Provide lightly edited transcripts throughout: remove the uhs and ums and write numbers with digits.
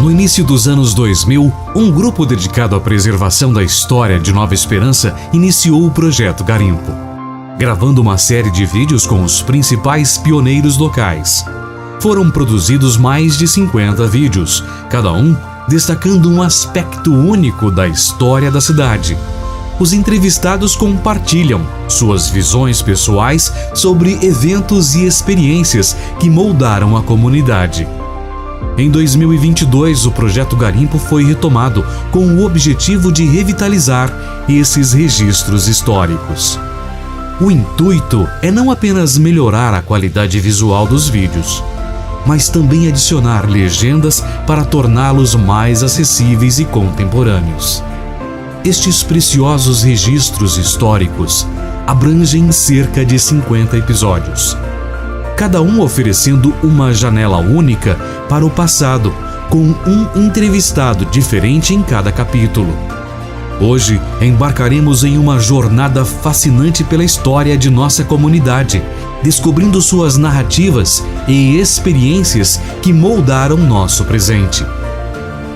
No início dos anos 2000, um grupo dedicado à preservação da história de Nova Esperança iniciou o Projeto Garimpo, gravando uma série de vídeos com os principais pioneiros locais. Foram produzidos mais de 50 vídeos, cada um destacando um aspecto único da história da cidade. Os entrevistados compartilham suas visões pessoais sobre eventos e experiências que moldaram a comunidade. Em 2022, o Projeto Garimpo foi retomado com o objetivo de revitalizar esses registros históricos. O intuito é não apenas melhorar a qualidade visual dos vídeos, mas também adicionar legendas para torná-los mais acessíveis e contemporâneos. Estes preciosos registros históricos abrangem cerca de 50 episódios, cada um oferecendo uma janela única para o passado, com um entrevistado diferente em cada capítulo. Hoje, embarcaremos em uma jornada fascinante pela história de nossa comunidade, descobrindo suas narrativas e experiências que moldaram nosso presente.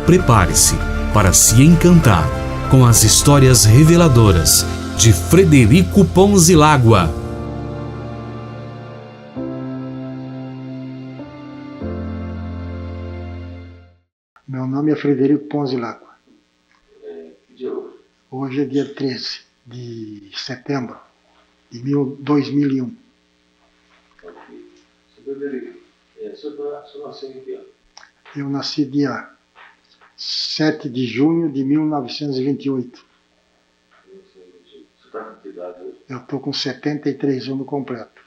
Prepare-se para se encantar com as histórias reveladoras de Frederico Ponzilagua. Meu nome é Frederico Ponzilagua. Hoje é dia 13 de setembro de 2001. Frederico, você nasceu em que ano? Eu nasci dia 7 de junho de 1928. Você está com que idade hoje? Eu estou com 73 anos completo.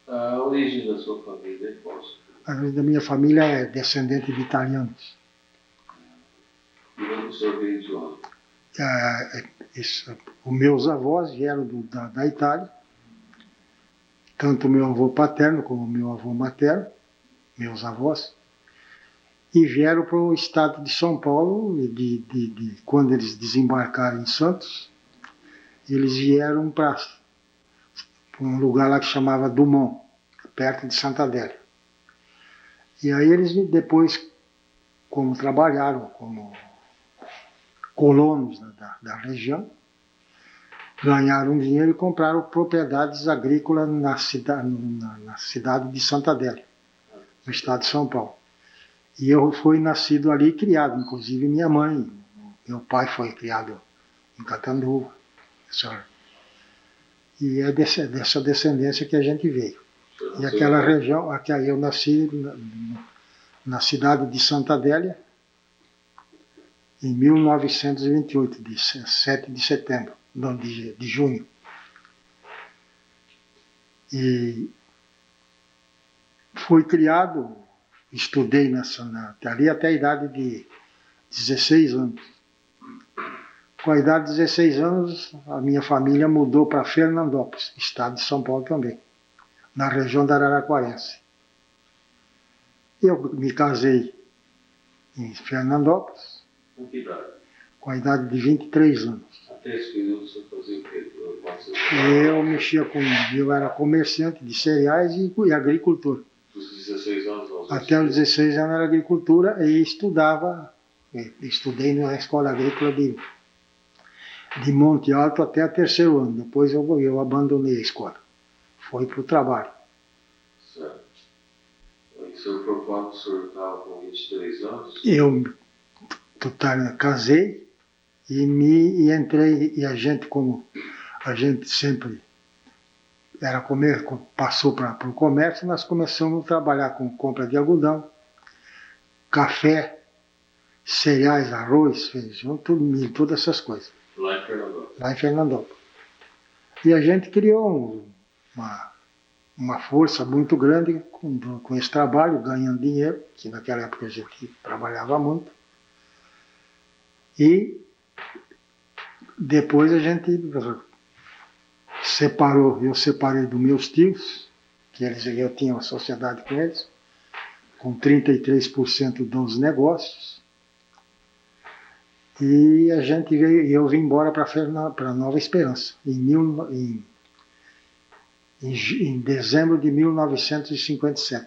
A origem da sua família é qual? A origem da minha família é descendente de italianos. E onde o senhor veio de onde? Os meus avós vieram da Itália, tanto o meu avô paterno como o meu avô materno, meus avós, e vieram para o estado de São Paulo, quando eles desembarcaram em Santos, eles vieram para um lugar lá que chamava Dumont, perto de Santa Adélia. E aí eles depois, como trabalharam como colonos da região, ganharam dinheiro e compraram propriedades agrícolas na cidade de Santa Adélia, no estado de São Paulo. E eu fui nascido ali e criado, inclusive minha mãe. Meu pai foi criado em Catanduva. E é dessa descendência que a gente veio. E aquela região, aqui eu nasci na cidade de Santa Adélia, em 1928, de 7 de setembro, não, de junho. E fui criado, estudei ali até a idade de 16 anos. Com a idade de 16 anos, a minha família mudou para Fernandópolis, estado de São Paulo também, na região da Araraquarense. Eu me casei em Fernandópolis, com que idade? com a idade de 23 anos. Até esse período você fazia o quê? Eu era comerciante de cereais e agricultor. Dos 16 anos? Até os 16 anos era agricultura e estudei na escola agrícola de Monte Alto até o terceiro ano. Depois eu abandonei a escola. Fui para o trabalho. Certo. E o senhor foi quando o senhor estava com 23 anos? Eu casei e entrei, e a gente, como a gente sempre passou para o comércio, nós começamos a trabalhar com compra de algodão, café, cereais, arroz, feijão, tudo, milho, todas essas coisas. Lá em Fernandópolis? Lá em Fernandópolis. E a gente criou uma força muito grande com esse trabalho, ganhando dinheiro, que naquela época a gente trabalhava muito. E depois a gente eu separei dos meus tios, que eu tinha uma sociedade com eles, com 33% dos negócios, e eu vim embora para Nova Esperança, em dezembro de 1957.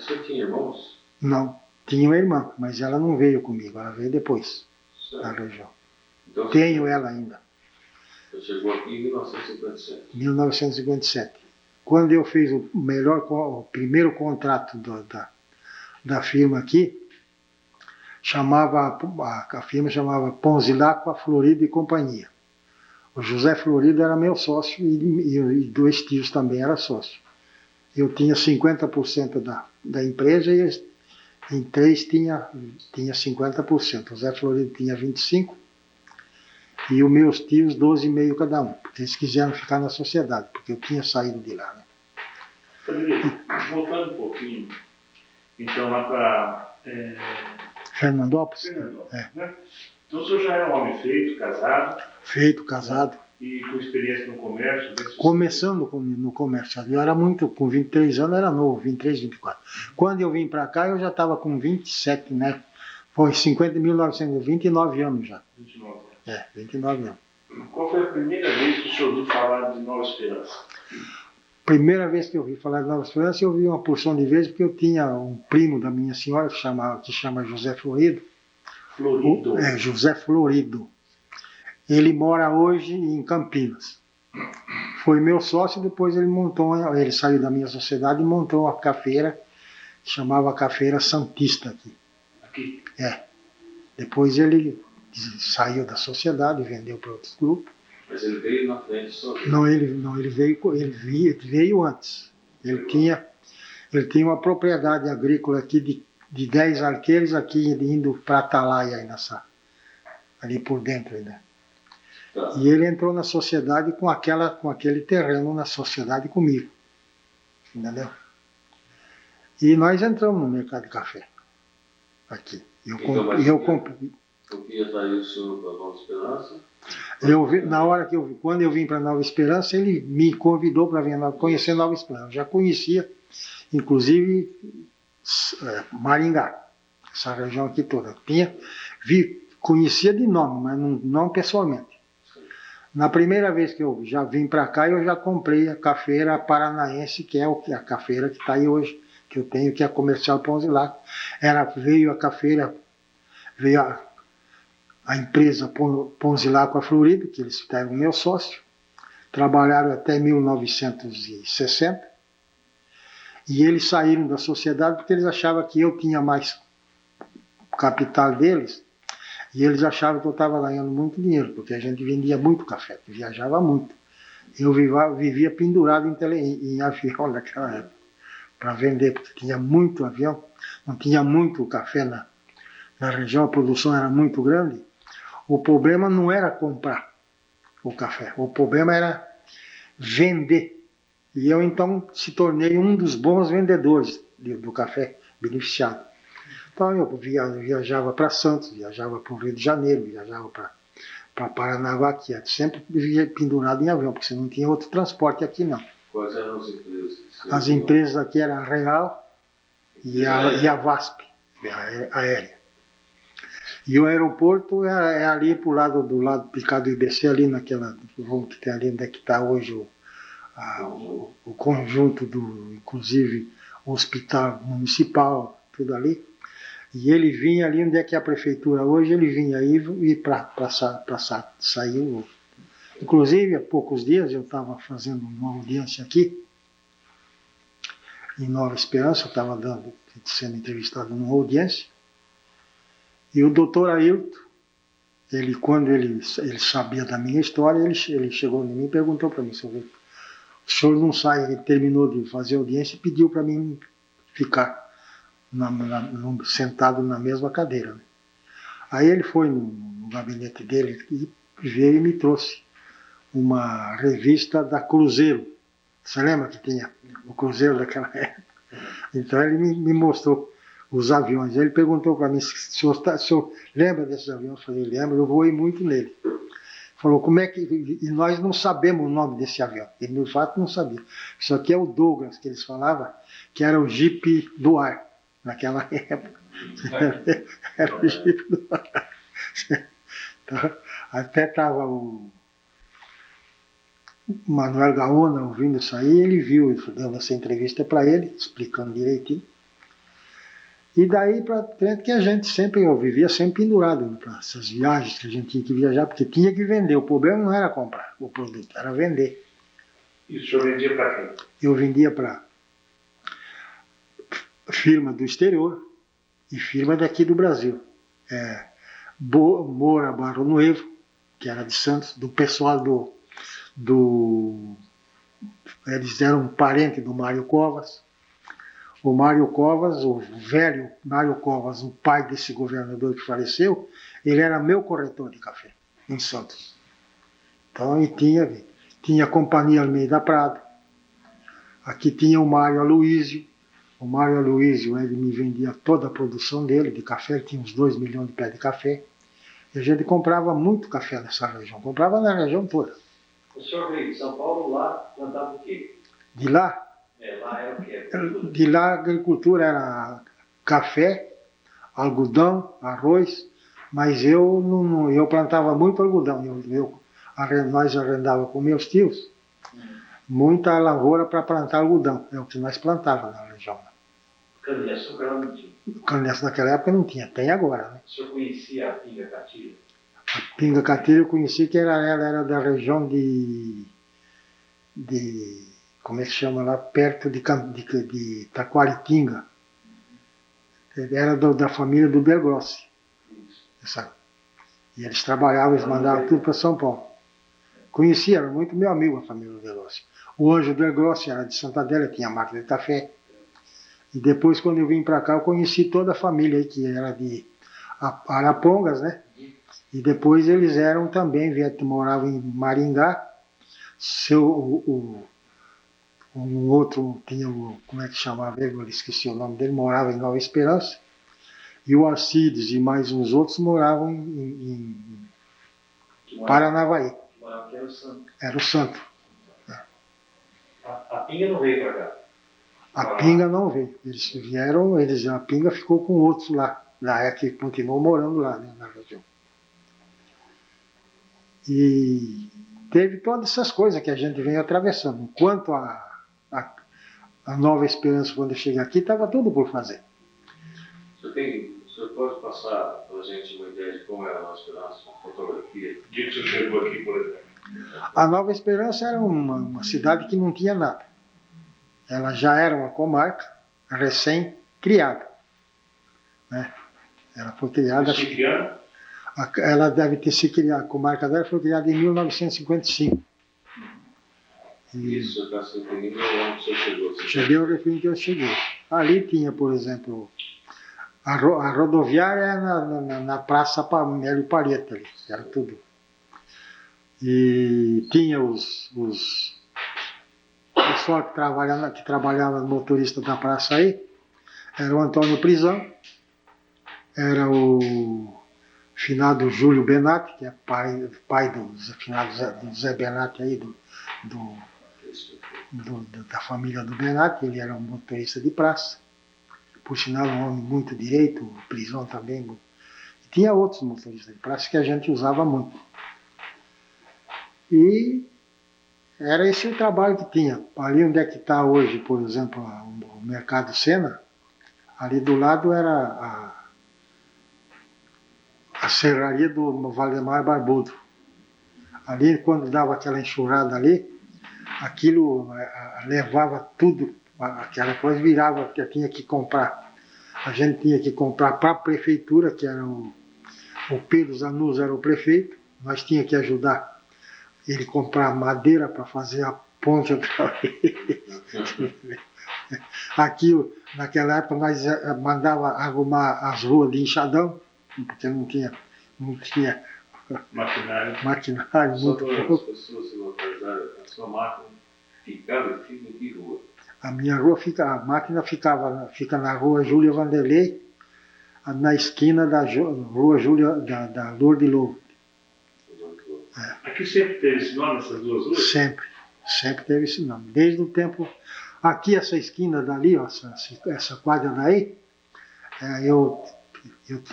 Você tinha irmãos? Não, tinha uma irmã, mas ela não veio comigo, ela veio depois, da Certo. região. Então, Tenho ela ainda, você chegou aqui em 1957. 1957. Quando eu fiz o primeiro contrato da firma aqui, a firma chamava Ponzilacqua, Florido e Companhia. O José Florido era meu sócio e dois tios também eram sócios. Eu tinha 50% da empresa e em três tinha 50%. O José Florido tinha 25% e os meus tios 12,5% cada um. Porque eles quiseram ficar na sociedade, porque eu tinha saído de lá. Né? Voltando um pouquinho, então lá para Fernandópolis? Fernandópolis, É. né? Então o senhor já era um homem feito, casado, Feito, casado. e com experiência no comércio? Começando no comércio. Eu era muito, com 23 anos, era novo, 23, 24. Quando eu vim para cá, eu já estava com 27, né? Foi 1929 anos já. 29 anos. 29 anos. Qual foi a primeira vez que o senhor ouviu falar de Nova Esperança? Primeira vez que eu ouvi falar de Nova Esperança, eu vi uma porção de vezes, porque eu tinha um primo da minha senhora, que chama José Florido. Florido. José Florido. Ele mora hoje em Campinas. Foi meu sócio, depois ele saiu da minha sociedade e montou uma cafeira, que chamava Cafeira Santista aqui. Aqui? Depois ele saiu da sociedade, vendeu para outros grupos. Mas ele veio na frente só. Ele veio antes. Ele tinha uma propriedade agrícola aqui de 10 alqueires, aqui indo para Atalaia, ali por dentro ainda. Tá. E ele entrou na sociedade com aquele terreno na sociedade comigo. Entendeu? E nós entramos no mercado de café. Aqui. O que atraiu o senhor para Nova Esperança? Quando eu vim para Nova Esperança, ele me convidou para vir conhecer Nova Esperança. Eu já conhecia, inclusive, Maringá, essa região aqui toda. Conhecia de nome, mas não pessoalmente. Na primeira vez que eu já vim para cá, eu já comprei a cafeira paranaense, que é a cafeira que está aí hoje, que eu tenho, que é a Comercial Ponzilacqua. Veio a empresa Ponzilacqua Florido, que eles eram meu sócio, trabalharam até 1960, e eles saíram da sociedade porque eles achavam que eu tinha mais capital deles, e eles achavam que eu estava ganhando muito dinheiro, porque a gente vendia muito café, viajava muito. Eu vivia pendurado em avião naquela época, para vender, porque tinha muito avião, não tinha muito café na região, a produção era muito grande. O problema não era comprar o café, o problema era vender. E eu então se tornei um dos bons vendedores do café beneficiado. Então eu viajava para Santos, viajava para o Rio de Janeiro, viajava para Paranaguá, que sempre vivia pendurado em avião, porque você não tinha outro transporte aqui não. Quais eram as empresas? As empresas aqui eram a Real e a VASP, a aérea. E o aeroporto é ali do lado do IBC, ali naquela rua que tem ali onde é que está hoje o conjunto inclusive o hospital municipal, tudo ali. E ele vinha ali onde é que é a prefeitura hoje, ele vinha aí e para sair. Inclusive, há poucos dias eu estava fazendo uma audiência aqui, em Nova Esperança, eu estava sendo entrevistado numa audiência, e o doutor Ailton, quando ele sabia da minha história, ele chegou em mim e perguntou para mim, o senhor não sai, ele terminou de fazer a audiência e pediu para mim ficar sentado na mesma cadeira. Né? Aí ele foi no gabinete dele e veio e me trouxe uma revista da Cruzeiro. Você lembra que tinha o Cruzeiro daquela época? Então ele me mostrou os aviões. Ele perguntou para mim, se o senhor lembra desses aviões? Eu falei, lembro, eu voei muito nele. Falou, como é que... E nós não sabemos o nome desse avião. Ele, de fato, não sabia. Isso aqui é o Douglas, que eles falavam, que era o Jeep do ar, naquela época. Era o Jeep do ar. Então, até estava o Manuel Gaona ouvindo isso aí, ele viu, dando essa entrevista para ele, explicando direitinho. E daí para frente que a gente sempre, eu vivia sempre pendurado para essas viagens que a gente tinha que viajar, porque tinha que vender. O problema não era comprar o produto, era vender. E o senhor vendia para quem? Eu vendia para firma do exterior e firma daqui do Brasil. Moura Barro Nuevo, que era de Santos, do pessoal eles eram um parente do Mário Covas. O Mário Covas, o velho Mário Covas, o pai desse governador que faleceu, ele era meu corretor de café em Santos. Então, e tinha a Companhia Almeida Prado. Aqui tinha o Mário Aloísio. O Mário Aloísio, ele me vendia toda a produção dele de café, ele tinha uns 2 milhões de pés de café. E a gente comprava muito café nessa região, comprava na região toda. O senhor veio de São Paulo, lá plantava o quê? De lá? Lá era o quê? De lá a agricultura era café, algodão, arroz, mas eu plantava muito algodão. Nós arrendávamos com meus tios muita lavoura para plantar algodão, é o que nós plantávamos na região. Cana-de-açúcar não tinha? Cana-de-açúcar naquela época não tinha, tem agora, né? O senhor conhecia a pinga catira? A pinga catira eu conheci que ela era da região de como é que chama lá, perto de Taquaritinga. Era da família do Bergrossi. E eles trabalhavam, eles mandavam tudo para São Paulo. Conhecia, era muito meu amigo a família do Bergrossi. O Anjo Bergrossi era de Santa Adélia, tinha máquina de café. E depois, quando eu vim para cá, eu conheci toda a família aí, que era de Arapongas, né? E depois eles eram também, moravam em Maringá. Um outro tinha como é que chamava ele? Eu esqueci o nome dele, morava em Nova Esperança. E o Alcides e mais uns outros moravam em Paranavaí. Era o Santo. Era o Santo. A pinga não veio para cá? A pinga não veio. Eles vieram, a pinga ficou com outros lá. Que continuou morando lá, né, na região. E teve todas essas coisas que a gente vem atravessando. Enquanto a Nova Esperança, quando eu cheguei aqui, estava tudo por fazer. O senhor pode passar para a gente uma ideia de como era a Nova Esperança, uma fotografia? O dia que o senhor chegou aqui, por exemplo? A Nova Esperança era uma cidade que não tinha nada. Ela já era uma comarca recém-criada. Né? Ela foi criada... Ela deve ter se criado, a comarca dela foi criada em 1955. Isso, está se entendendo onde o senhor chegou. Cheguei ao refém que eu cheguei. Ali tinha, por exemplo, a rodoviária na Praça Mélio Palheta, ali, era tudo. E tinha os pessoal que trabalhava motorista da praça aí, era o Antônio Prisão, era o finado Júlio Benatti, que é pai do finado Zé Benatti aí, da família do Benatti. Ele era um motorista de praça, por sinal um homem muito direito, o Prisão também. E tinha outros motoristas de praça que a gente usava muito. E era esse o trabalho que tinha. Ali onde é que está hoje, por exemplo, o Mercado Sena, ali do lado era a serraria do Valdemar Barbudo. Ali, quando dava aquela enxurrada ali, aquilo levava tudo, aquela coisa virava, que tinha que comprar. A gente tinha que comprar para a prefeitura, que era o Pedro Zanus era o prefeito, nós tínhamos que ajudar ele a comprar madeira para fazer a ponte outra vez. Aqui, naquela época, nós mandava arrumar as ruas de enxadão, porque não tinha maquinário Só muito para pouco. as pessoas se localizarem, a sua máquina ficava em cima de rua. A minha rua a máquina fica na rua Júlia Vanderlei, na esquina da rua Júlia da Lourdes Lobo. Aqui sempre teve esse nome, essas duas ruas? Sempre teve esse nome. Desde o tempo. Aqui, essa esquina dali, ó, essa quadra daí,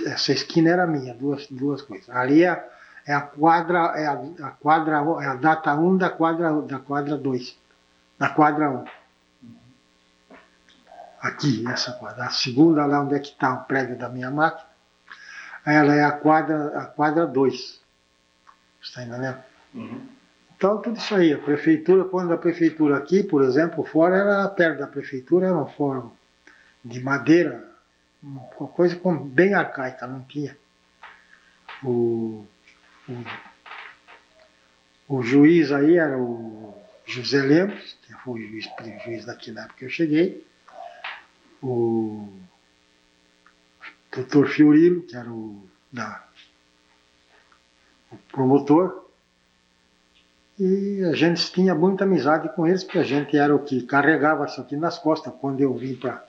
essa esquina era minha, duas coisas. Ali é a quadra, é a data 1 da quadra 2, da quadra 1. aqui, essa quadra. A segunda, lá onde é que está o prédio da minha máquina, ela é a quadra 2. Está entendendo? Uhum. Então, tudo isso aí. A prefeitura, quando a prefeitura aqui, por exemplo, o fórum era perto da prefeitura, era um fórum de madeira, uma coisa bem arcaica, não tinha. O juiz aí era o José Lemos, que foi o juiz daqui na época que eu cheguei. O doutor Fiorilo, que era o promotor. E a gente tinha muita amizade com eles, porque a gente era o que carregava isso aqui nas costas. Quando eu vim para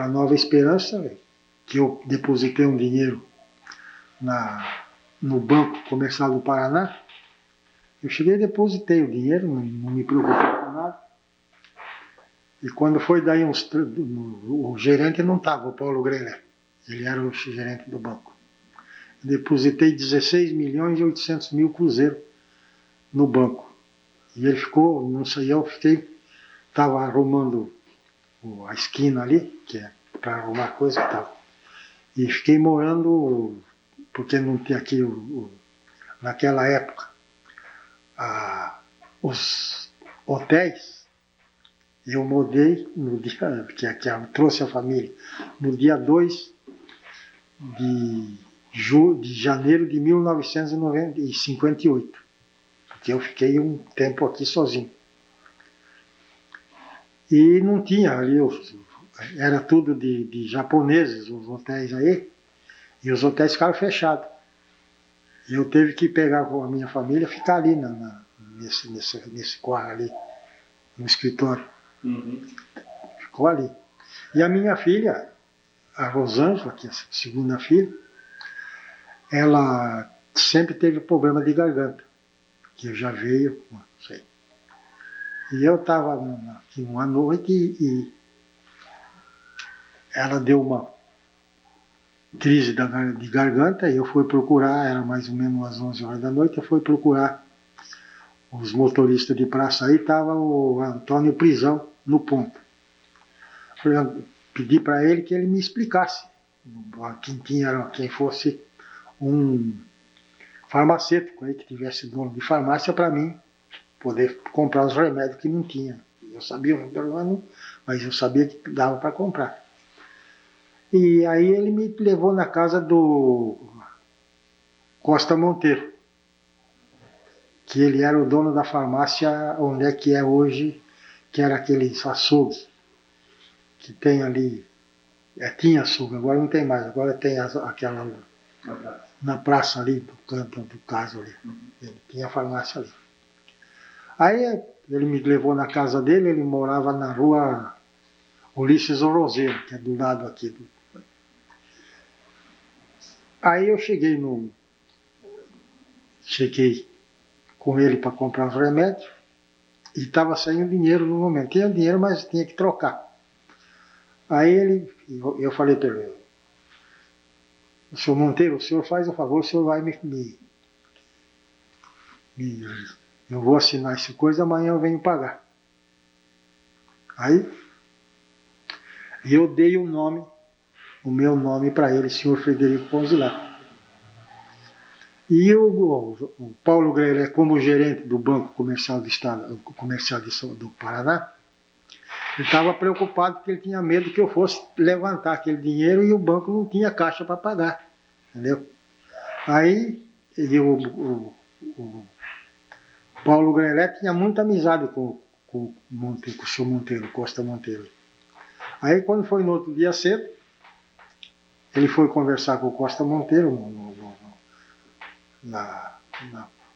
Nova Esperança, que eu depositei um dinheiro no Banco Comercial do Paraná, eu cheguei e depositei o dinheiro, não me preocupei com nada. E quando foi daí o gerente não estava, o Paulo Greler, ele era o gerente do banco. Eu depositei 16 milhões e 800 mil cruzeiros no banco. E ele ficou, não sei, estava arrumando a esquina ali, que é para arrumar coisa e tal. E fiquei morando, porque não tinha aqui, naquela época, os hotéis, eu mudei no dia, que trouxe a família, no dia 2 de janeiro de 1958. Porque eu fiquei um tempo aqui sozinho. E não tinha ali, era tudo de japoneses, os hotéis aí, e os hotéis ficaram fechados. E eu teve que pegar com a minha família, ficar ali nesse quarto ali, no escritório. Uhum. Ficou ali. E a minha filha, a Rosângela, que é a segunda filha, ela sempre teve problema de garganta, que já veio, não sei. E eu estava aqui uma noite e ela deu uma crise de garganta e eu fui procurar, era mais ou menos às 11 horas da noite, eu fui procurar os motoristas de praça aí, estava o Antônio Prisão no ponto. Pedi para ele que ele me explicasse quem fosse um farmacêutico aí que tivesse dono de farmácia para mim poder comprar os remédios que não tinha. Eu sabia o nome, mas eu sabia que dava para comprar. E aí ele me levou na casa do Costa Monteiro, que ele era o dono da farmácia onde é que é hoje, que era aqueles açougues que tem ali. Tinha açougue, agora não tem mais, agora tem aquela na praça ali, do canto do caso ali. Ele tinha farmácia ali. Aí ele me levou na casa dele, ele morava na rua Ulisses Orozeiro, que é do lado aqui. Aí eu cheguei com ele para comprar os remédios e estava saindo dinheiro no momento. Tinha dinheiro, mas tinha que trocar. Aí eu falei para ele, o senhor Monteiro, o senhor faz o favor, o senhor vai eu vou assinar essa coisa, amanhã eu venho pagar. Aí eu dei o meu nome para ele, senhor Frederico Ponzilato. E o Paulo Greler, como gerente do Banco Comercial do Estado, do Paraná, ele estava preocupado porque ele tinha medo que eu fosse levantar aquele dinheiro e o banco não tinha caixa para pagar. Entendeu? Aí o Paulo Greler tinha muita amizade com o senhor Monteiro, Costa Monteiro. Aí quando foi no outro dia cedo, ele foi conversar com o Costa Monteiro na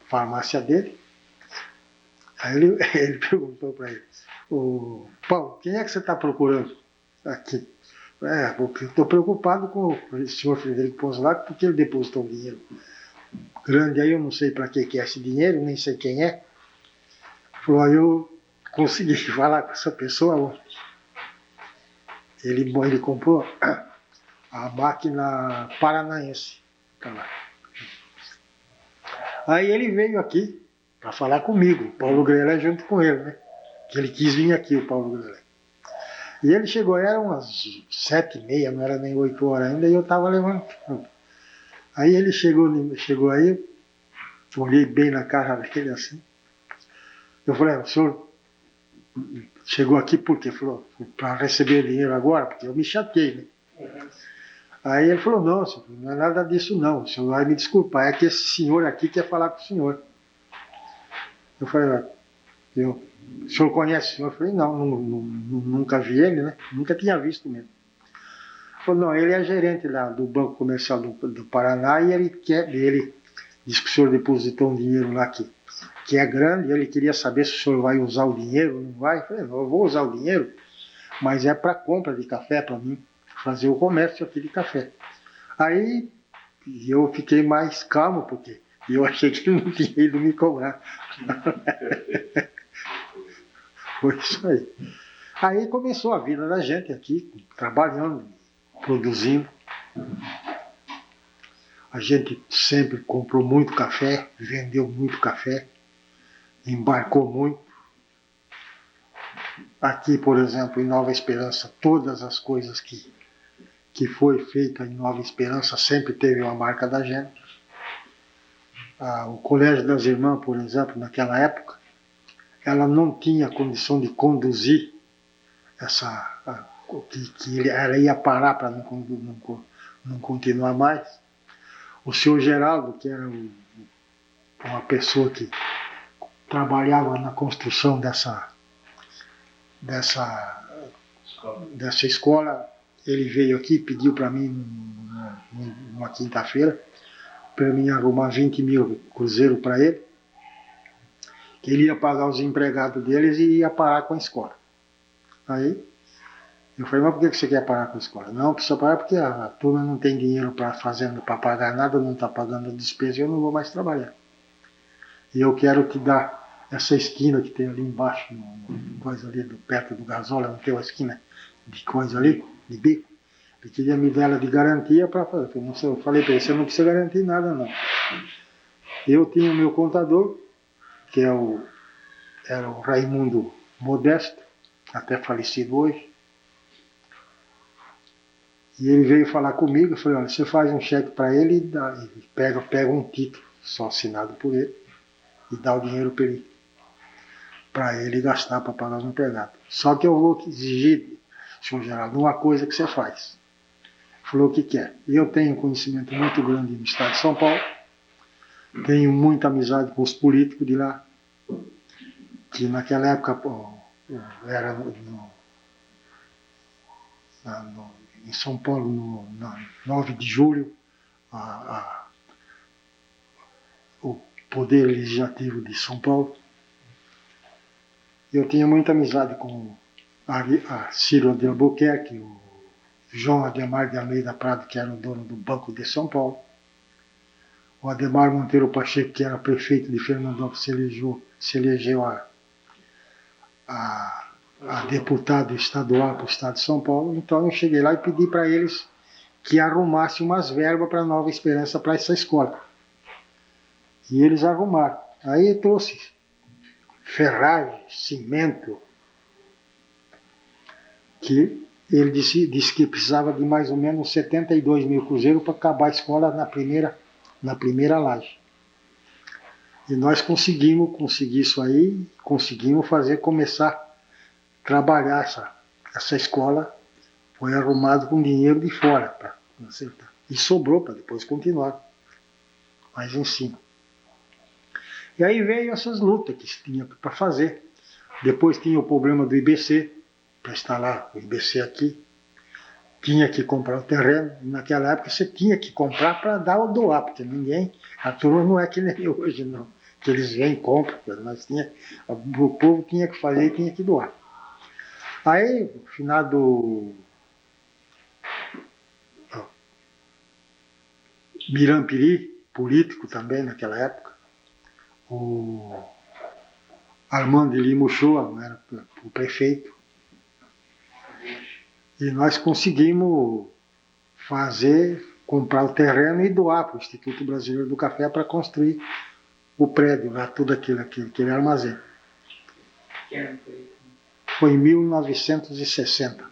farmácia dele. Aí ele perguntou para ele, Paulo, quem é que você está procurando aqui? Porque eu estou preocupado com o senhor Frederico Ponzilato, porque ele depositou um dinheiro grande aí, eu não sei para que é esse dinheiro, nem sei quem é. Falou, eu consegui falar com essa pessoa ontem. Ele comprou a máquina paranaense. Tá lá. Aí ele veio aqui para falar comigo, o Paulo Greler junto com ele, né? Que ele quis vir aqui, o Paulo Greler. E ele chegou, era umas 7h30, não era nem 8 horas ainda, e eu estava levantando. Aí ele chegou aí, olhei bem na cara dele assim. Eu falei, o senhor chegou aqui por quê? Ele falou, para receber o dinheiro agora, porque eu me chateei, né? Aí ele falou, não, senhor, não é nada disso não, o senhor vai me desculpar, é que esse senhor aqui quer falar com o senhor. Eu falei, o senhor conhece o senhor? Eu falei, não, nunca vi ele, né? Nunca tinha visto mesmo. Ele falou, não, ele é gerente lá do Banco Comercial do Paraná e ele disse que o senhor depositou um dinheiro lá que é grande, e ele queria saber se o senhor vai usar o dinheiro ou não vai. Eu falei, não, eu vou usar o dinheiro, mas é para compra de café para mim, fazer o comércio aqui de café. Aí eu fiquei mais calmo, porque eu achei que ele não tinha ido me cobrar. Foi isso aí. Aí começou a vida da gente aqui, trabalhando, produzindo. A gente sempre comprou muito café, vendeu muito café, embarcou muito. Aqui, por exemplo, em Nova Esperança, todas as coisas que foi feita em Nova Esperança sempre teve uma marca da gente. O Colégio das Irmãs, por exemplo, naquela época, ela não tinha condição de conduzir ela ia parar para não continuar mais. O senhor Geraldo, que era uma pessoa que trabalhava na construção dessa escola, ele veio aqui e pediu para mim, numa quinta-feira, para mim arrumar 20 mil cruzeiros para ele, que ele ia pagar os empregados deles e ia parar com a escola. Aí eu falei, mas por que você quer parar com a escola? Não, precisa parar porque a turma não tem dinheiro para pagar nada, não está pagando a despesa e eu não vou mais trabalhar. E eu quero te dar essa esquina que tem ali embaixo, coisa ali perto do gasóleo, não tem uma esquina de coisa ali, de bico. Ele queria me dar ela de garantia para fazer. Eu falei para ele, você não precisa garantir nada não. Eu tinha o meu contador, que era o Raimundo Modesto, até falecido hoje. E ele veio falar comigo, eu falei, olha, você faz um cheque para ele e pega um título, só assinado por ele, e dá o dinheiro para ele gastar para pagar os empregados. Só que eu vou exigir, senhor Geraldo, uma coisa que você faz. Ele falou o que quer. E eu tenho um conhecimento muito grande no estado de São Paulo, tenho muita amizade com os políticos de lá, que naquela época era em São Paulo, no 9 de julho, o Poder Legislativo de São Paulo. Eu tinha muita amizade com a Ciro de Albuquerque, o João Ademar de Almeida Prado, que era o dono do Banco de São Paulo, o Ademar Monteiro Pacheco, que era prefeito de Fernandópolis, se elegeu a deputado estadual para o estado de São Paulo. Então eu cheguei lá e pedi para eles que arrumassem umas verbas para Nova Esperança, para essa escola. E eles arrumaram. Aí eu trouxe ferragem, cimento, que ele disse que precisava de mais ou menos 72 mil cruzeiros para acabar a escola na primeira laje. E nós conseguimos isso aí, conseguimos começar a trabalhar essa escola. Foi arrumado com dinheiro de fora para acertar. E sobrou para depois continuar mais em cima. E aí veio essas lutas que se tinha para fazer. Depois tinha o problema do IBC, para instalar o IBC aqui. Tinha que comprar o terreno. E naquela época você tinha que comprar para dar ou doar, porque a turma não é que nem hoje não. Que eles vêm e compram. O povo tinha que fazer e tinha que doar. Aí, no final do Mirampiri, político também naquela época, o Armando de Lima Uchoa era o prefeito, e nós conseguimos comprar o terreno e doar para o Instituto Brasileiro do Café para construir o prédio, lá, tudo aquele armazém. Foi em 1960.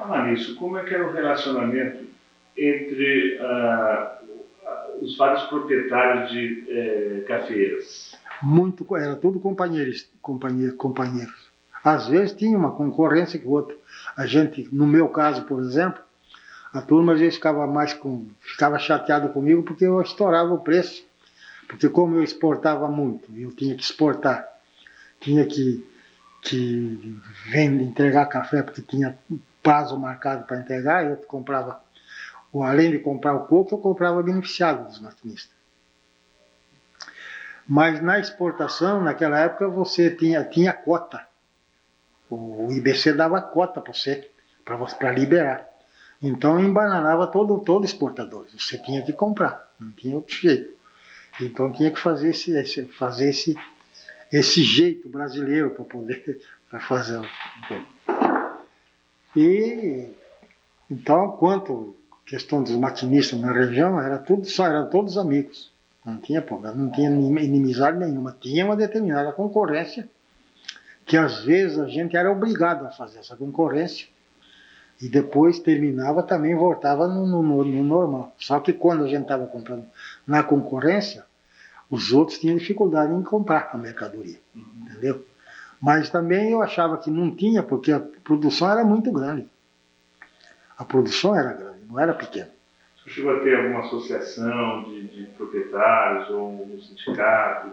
Falar nisso, como é que era o relacionamento entre os vários proprietários de cafeiras? Era tudo companheiros. Às vezes tinha uma concorrência que o outro. A gente, no meu caso, por exemplo, a turma às vezes ficava chateado comigo porque eu estourava o preço. Porque como eu exportava muito, eu tinha que exportar, tinha que entregar café porque tinha prazo marcado para entregar, eu comprava, além de comprar o coco, eu comprava beneficiado dos maquinistas. Mas na exportação, naquela época, você tinha cota. O IBC dava cota para você, para liberar. Então embananava todo exportador. Você tinha que comprar, não tinha outro jeito. Então tinha que fazer esse jeito brasileiro para poder fazer. E então, quanto à questão dos maquinistas na região, eram todos amigos. Não tinha problema, não tinha inimizade nenhuma. Tinha uma determinada concorrência, que às vezes a gente era obrigado a fazer essa concorrência, e depois terminava também, voltava no normal. Só que quando a gente estava comprando na concorrência, os outros tinham dificuldade em comprar a mercadoria, entendeu? Mas também eu achava que não tinha, porque a produção era muito grande. A produção era grande, não era pequena. Você chegou a ter alguma associação de proprietários ou um sindicato?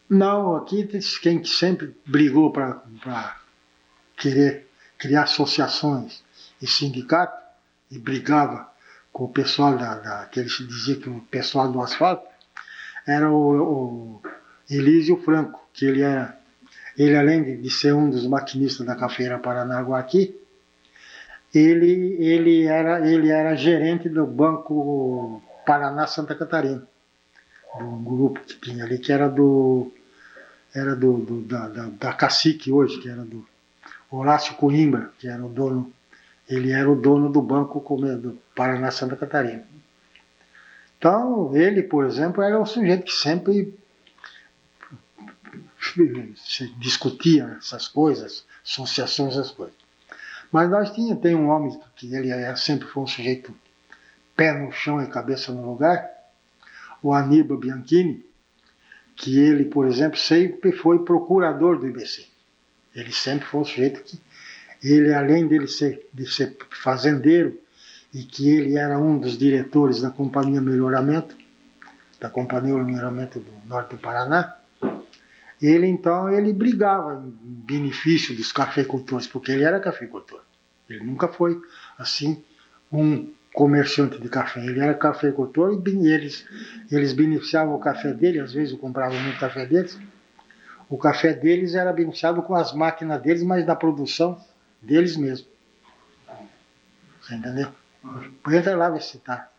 Não, aqui quem sempre brigou para querer criar associações e sindicato, e brigava com o pessoal que ele se dizia que o pessoal do asfalto, era o Elísio Franco, que ele além de ser um dos maquinistas da Cafeira Paranaguá aqui, ele era gerente do Banco Paraná Santa Catarina, do grupo que tinha ali, que era da Cacique hoje, que era do Horácio Coimbra, que era o dono, ele era o dono do Banco do Paraná Santa Catarina. Então, ele, por exemplo, era um sujeito que sempre se discutia essas coisas, associações, essas coisas. Mas nós tem um homem que ele sempre foi um sujeito pé no chão e cabeça no lugar, o Aníbal Bianchini, que ele, por exemplo, sempre foi procurador do IBC. Ele sempre foi um sujeito que, ele, além de ser fazendeiro, e que ele era um dos diretores da Companhia Melhoramento do Norte do Paraná, ele brigava em benefício dos cafeicultores, porque ele era cafeicultor. Ele nunca foi, assim, um comerciante de café. Ele era cafeicultor e eles beneficiavam o café dele, às vezes eu comprava muito café deles. O café deles era beneficiado com as máquinas deles, mas da produção deles mesmos. Você entendeu? Entra lá ver se tá.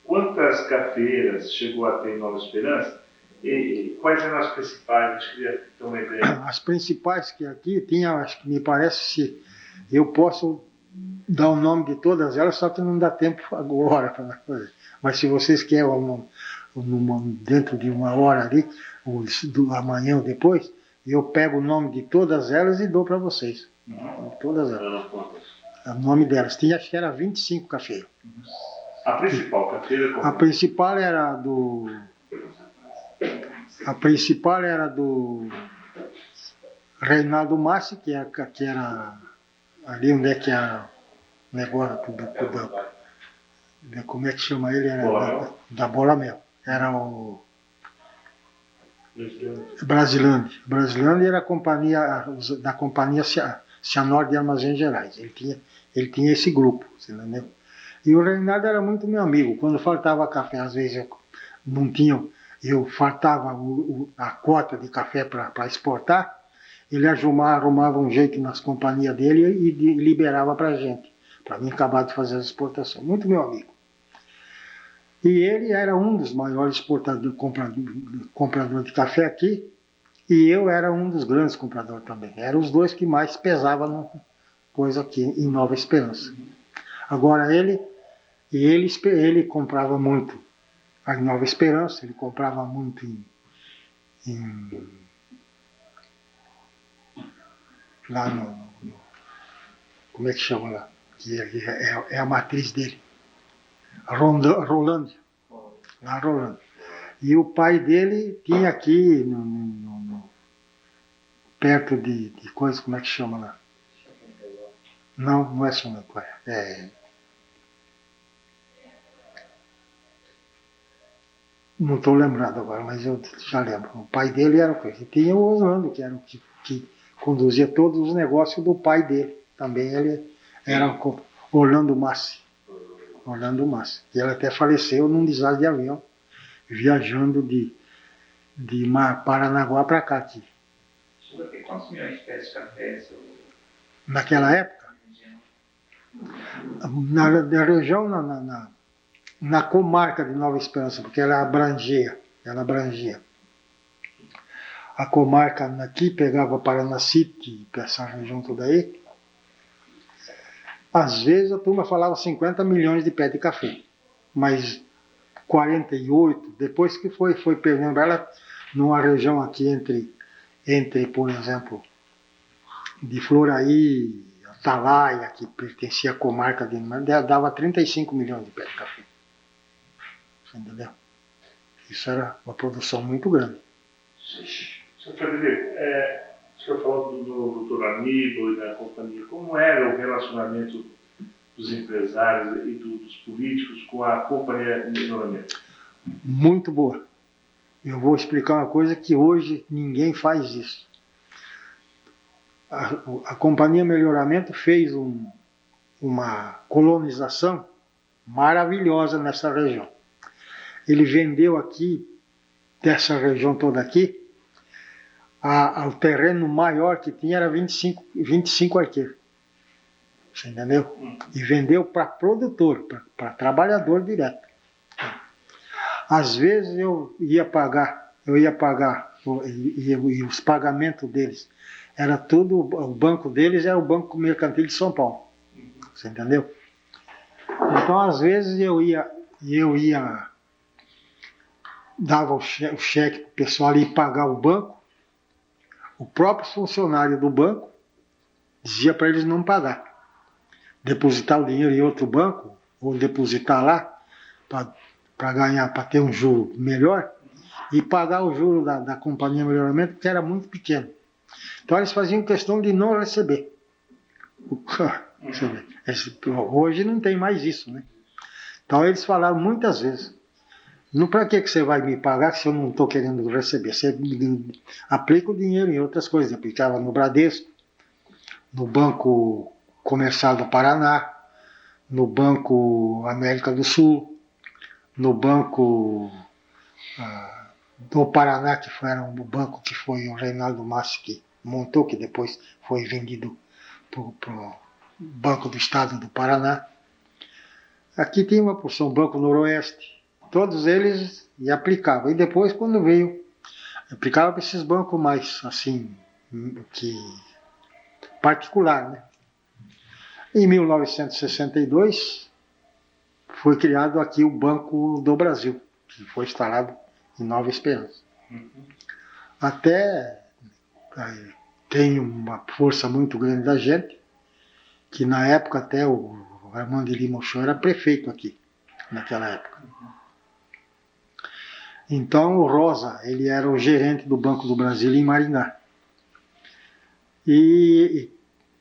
Quantas cafeiras chegou a ter em Nova Esperança? E quais eram as principais? Acho que queria ter uma ideia. As principais que aqui tinha, acho que me parece, se eu posso dar o nome de todas elas, só que não dá tempo agora para fazer. Mas se vocês querem dentro de uma hora ali, ou amanhã ou depois, eu pego o nome de todas elas e dou para vocês. Todas elas. O nome delas. Tinha, acho que era 25 cafeiros. A principal cafeira? A principal era do Reinaldo Massi, que era ali onde é que era o negócio como é que chama ele? Era da Bola Mel. Era o Brasilândia. Brasilândia era da companhia Cianorte de Armazéns Gerais. Ele tinha esse grupo, você entendeu? E o Reinaldo era muito meu amigo. Quando faltava café, às vezes eu faltava a cota de café para exportar, ele arrumava um jeito nas companhias dele e liberava para a gente, para mim acabar de fazer as exportações. Muito meu amigo. E ele era um dos maiores compradores de café aqui, e eu era um dos grandes compradores também. Eram os dois que mais pesavam coisa aqui em Nova Esperança. Agora ele comprava muito em Nova Esperança, ele comprava muito lá como é que chama lá? Que é a matriz dele. Rolândia. Na Rolândia. E o pai dele tinha aqui, perto de coisa, como é que chama lá? Não, não é Chamacuaia. Não estou lembrado agora, mas eu já lembro. O pai dele era o quê? E tinha o Orlando, que era o que conduzia todos os negócios do pai dele. Também ele era Orlando Massi. Orlando Massi. E ele até faleceu num desastre de avião, viajando de Paranaguá para cá. Aqui. Chegou a ter quantos milhões de pés de café? Naquela época? Na região, na comarca de Nova Esperança, porque ela abrangia. A comarca aqui pegava Paranacite, essa região toda aí. Às vezes a turma falava 50 milhões de pés de café, mas 48, depois que foi perdendo ela numa região aqui entre, por exemplo, de Floraí, Atalaia, que pertencia à comarca de dava 35 milhões de pés de café. Entendeu? Isso era uma produção muito grande. Sr. Frederico, o senhor falou do Dr. Aníbal e da companhia. Como era o relacionamento dos empresários e dos políticos com a Companhia Melhoramento? Muito boa. Eu vou explicar uma coisa que hoje ninguém faz isso. A Companhia Melhoramento fez uma colonização maravilhosa nessa região. Ele vendeu aqui, dessa região toda aqui, o terreno maior que tinha era 25 arqueiros. Você entendeu? E vendeu para produtor, para trabalhador direto. Às vezes eu ia pagar, e os pagamentos deles, era tudo, o banco deles era o Banco Mercantil de São Paulo. Você entendeu? Então, às vezes eu ia dava o cheque para o pessoal ir pagar o banco, o próprio funcionário do banco dizia para eles não pagar. Depositar o dinheiro em outro banco, ou depositar lá, para ganhar, para ter um juro melhor, e pagar o juro da Companhia Melhoramento, que era muito pequeno. Então eles faziam questão de não receber. Hoje não tem mais isso, né? Então eles falaram muitas vezes, não, para que você vai me pagar se eu não estou querendo receber? Você aplica o dinheiro em outras coisas. Aplicava no Bradesco, no Banco Comercial do Paraná, no Banco América do Sul, no Banco do Paraná, que era um banco que foi o Reinaldo Massi que montou, que depois foi vendido para o Banco do Estado do Paraná. Aqui tinha uma porção, Banco Noroeste. Todos eles aplicavam. E depois, quando veio, aplicava para esses bancos mais, assim, que particular, né? Em 1962, foi criado aqui o Banco do Brasil, que foi instalado em Nova Esperança. Até tem uma força muito grande da gente, que na época até o Armando de Lima Ochoa era prefeito aqui, naquela época. Então o Rosa, ele era o gerente do Banco do Brasil em Maringá. E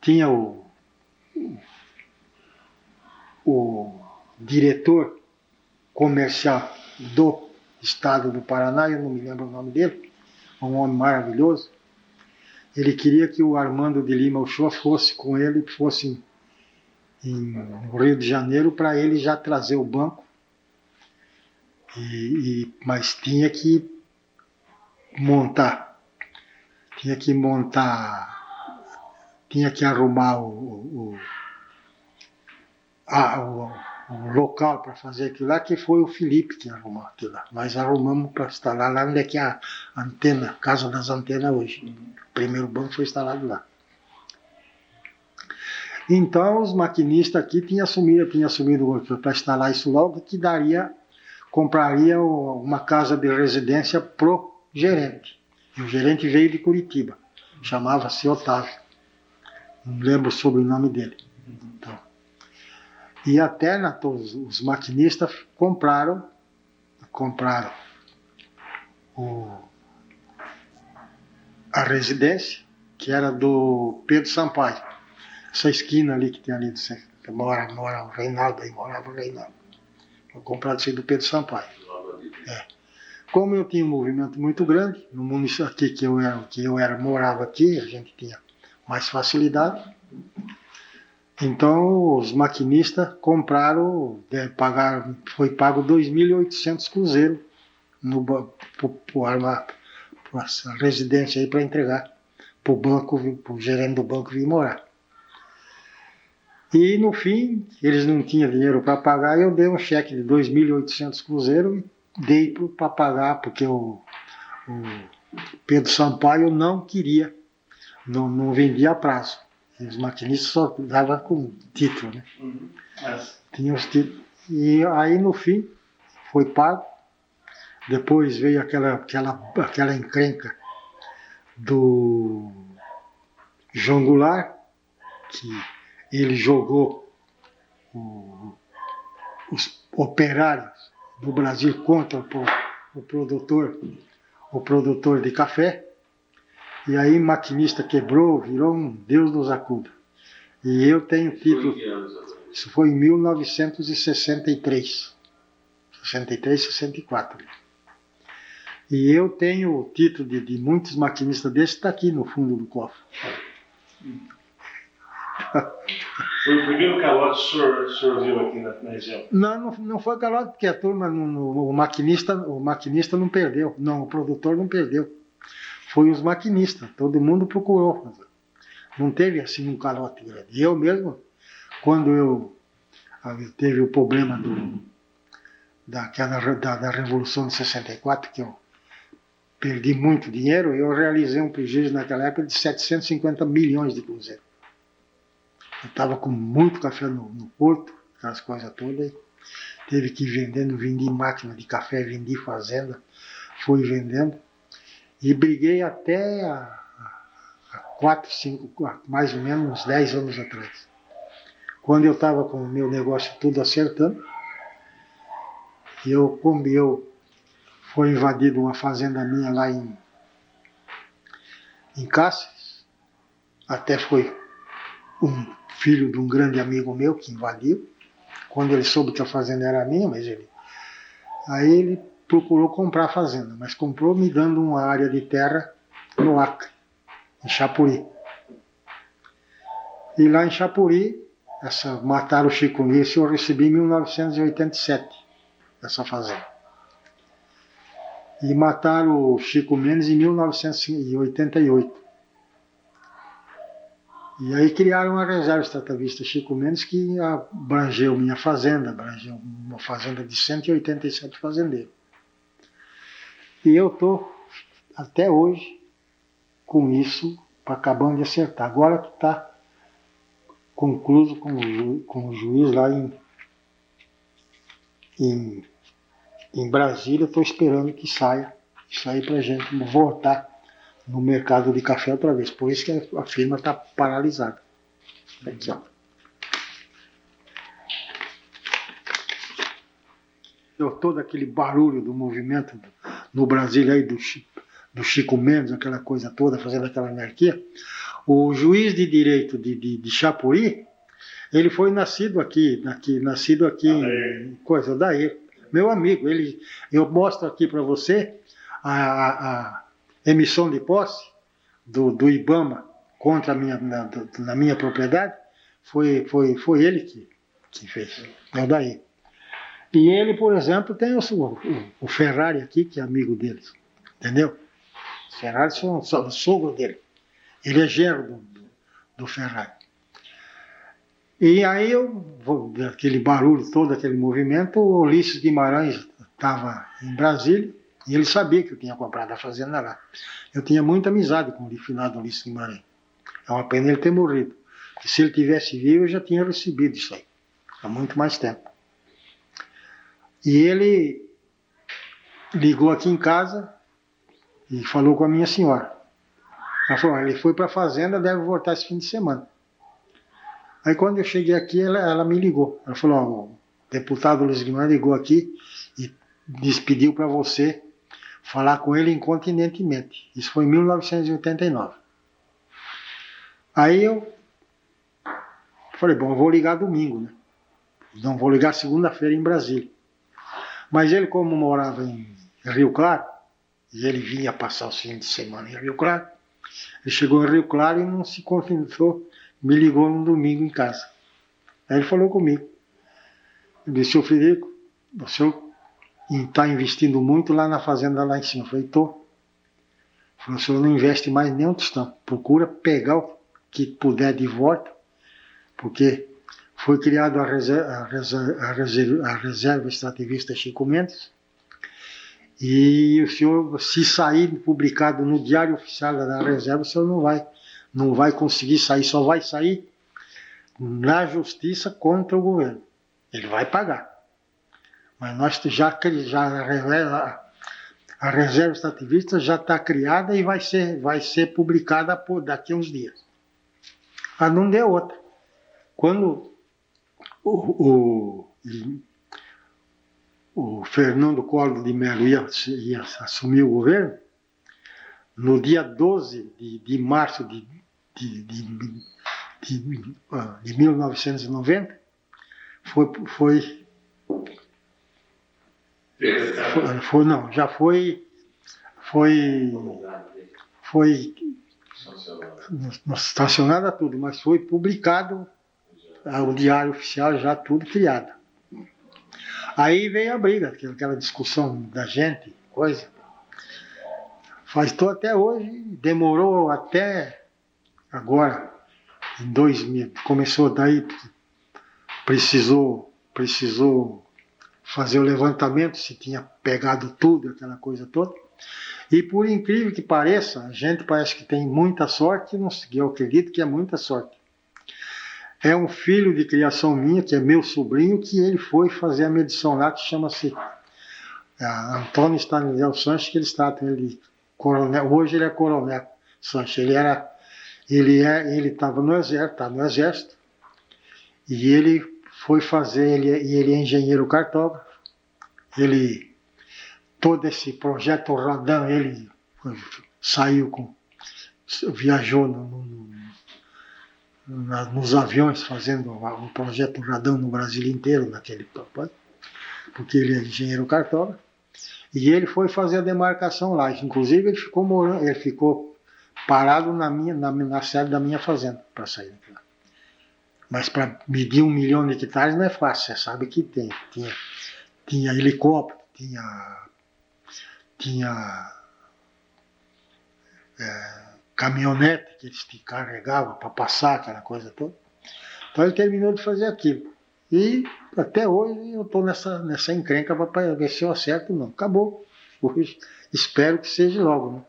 tinha o diretor comercial do estado do Paraná, eu não me lembro o nome dele, um homem maravilhoso. Ele queria que o Armando de Lima Ochoa fosse com ele, fosse no Rio de Janeiro, para ele já trazer o banco. Mas tinha que arrumar o local para fazer aquilo lá, que foi o Felipe que arrumou aquilo lá. Nós arrumamos para instalar lá onde é que é a antena, Casa das Antenas hoje. O primeiro banco foi instalado lá. Então os maquinistas aqui tinham assumido para instalar isso logo, que compraria uma casa de residência pro gerente. E o gerente veio de Curitiba. Chamava-se Otávio. Não lembro o sobrenome dele. Então, e até os maquinistas compraram a residência, que era do Pedro Sampaio. Essa esquina ali que tem ali, que mora o Reinaldo, aí morava o Reinaldo. Foi comprado isso aí do Pedro Sampaio. Como eu tinha um movimento muito grande, no município aqui morava aqui, a gente tinha mais facilidade. Então os maquinistas compraram, foi pago 2.800 cruzeiros para essa residência aí para entregar para o banco, para o gerente do banco vir morar. E no fim, eles não tinham dinheiro para pagar, e eu dei um cheque de 2.800 cruzeiros e dei para pagar, porque o Pedro Sampaio não queria, não vendia a prazo. E os maquinistas só davam com título, né? Tinha os títulos. E aí no fim foi pago. Depois veio aquela encrenca do João Goulart, que ele jogou os operários do Brasil contra o produtor de café. E aí maquinista quebrou, virou um Deus nos acuda. E eu tenho título. Isso foi em 1963. 63, 64. E eu tenho o título de muitos maquinistas desses, está aqui no fundo do cofre. Foi o primeiro calote que o senhor viu aqui na região? Não foi calote, porque a turma, o maquinista não perdeu. Não, o produtor não perdeu. Foi os maquinistas, todo mundo procurou. Não teve assim um calote grande. Eu mesmo, quando eu teve o problema da Revolução de 64, que eu perdi muito dinheiro, eu realizei um prejuízo naquela época de 750 milhões de cruzeiros. Eu estava com muito café no porto, aquelas coisas todas, e teve que ir vendendo, vendi máquina de café, vendi fazenda, fui vendendo. E briguei até há 4, 5, mais ou menos uns 10 anos atrás. Quando eu estava com o meu negócio tudo acertando, foi invadida uma fazenda minha lá em Cáceres. Até foi um filho de um grande amigo meu que invadiu. Quando ele soube que a fazenda era minha, aí ele procurou comprar a fazenda, mas comprou me dando uma área de terra no Acre, em Chapuri. E lá em Chapuri, mataram o Chico Mendes, eu recebi em 1987, essa fazenda. E mataram o Chico Mendes em 1988. E aí criaram uma reserva extrativista Chico Mendes que abrangeu minha fazenda, abrangeu uma fazenda de 187 fazendeiros. E eu estou, até hoje, com isso, acabando de acertar. Agora que está concluído com o juiz lá em Brasília, estou esperando que saia isso aí para a gente voltar no mercado de café outra vez. Por isso que a firma está paralisada. Aqui, ó. Todo aquele barulho do movimento no Brasil aí do Chico Mendes, aquela coisa toda, fazendo aquela anarquia. O juiz de direito de Chapuri, ele foi nascido aqui em coisa daí, meu amigo. Eu mostro aqui para você a emissão de posse do IBAMA contra na minha propriedade. Foi ele que fez. É o daí. E ele, por exemplo, tem o Ferrari aqui, que é amigo deles. Entendeu? O Ferrari é o sogro dele. Ele é genro do Ferrari. E aí, aquele barulho todo, aquele movimento, o Ulisses Guimarães estava em Brasília e ele sabia que eu tinha comprado a fazenda lá. Eu tinha muita amizade com o finado Ulisses Guimarães. É uma pena ele ter morrido. Porque se ele tivesse vivo, eu já tinha recebido isso aí. Há muito mais tempo. E ele ligou aqui em casa e falou com a minha senhora. Ela falou, ele foi para a fazenda, deve voltar esse fim de semana. Aí quando eu cheguei aqui, ela me ligou. Ela falou, o deputado Luiz Guimarães ligou aqui e pediu para você falar com ele incontinentemente. Isso foi em 1989. Aí eu falei, bom, eu vou ligar domingo, né? Não vou ligar segunda-feira em Brasília. Mas ele, como morava em Rio Claro, e ele vinha passar os fins de semana em Rio Claro, ele chegou em Rio Claro e não se contentou, me ligou no domingo em casa. Aí ele falou comigo. Ele disse, seu Frederico, o senhor está investindo muito lá na fazenda lá em cima. Eu falei, estou. Ele falou, o senhor não investe mais nem um tostão. Procura pegar o que puder de volta, porque foi criada a reserva extrativista Chico Mendes, e o senhor, se sair publicado no Diário Oficial da Reserva, o senhor não vai conseguir sair, só vai sair na justiça contra o governo. Ele vai pagar. Mas nós a reserva extrativista já está criada e vai ser publicada daqui a uns dias. Mas não deu outra. Quando o Fernando Collor de Mello ia assumir o governo, no dia 12 de março de 1990, foi sancionada tudo, mas foi publicado o Diário Oficial, já tudo criado. Aí veio a briga, aquela discussão da gente, coisa. Estou até hoje, demorou até agora, em 2000, começou daí, precisou fazer o levantamento, se tinha pegado tudo, aquela coisa toda. E por incrível que pareça, a gente parece que tem muita sorte, eu acredito que é muita sorte. É um filho de criação minha, que é meu sobrinho, que ele foi fazer a medição lá, que chama-se Antônio Stanislau Sanches, que eles tratam ele de coronel. Hoje ele é coronel Sanches. Ele estava no exército, e ele foi fazer, ele é engenheiro cartógrafo. Todo esse projeto Radam, ele viajou nos aviões fazendo um projeto Radam no Brasil inteiro, porque ele é engenheiro cartógrafo, e ele foi fazer a demarcação lá. Inclusive ele ficou parado na sede da minha fazenda para sair daqui lá. Mas para medir 1 milhão de hectares não é fácil, você sabe que tinha helicóptero, tinha caminhonete que eles te carregavam para passar, aquela coisa toda. Então ele terminou de fazer aquilo. E até hoje eu estou nessa encrenca para ver se eu acerto ou não. Acabou. Hoje espero que seja logo, né?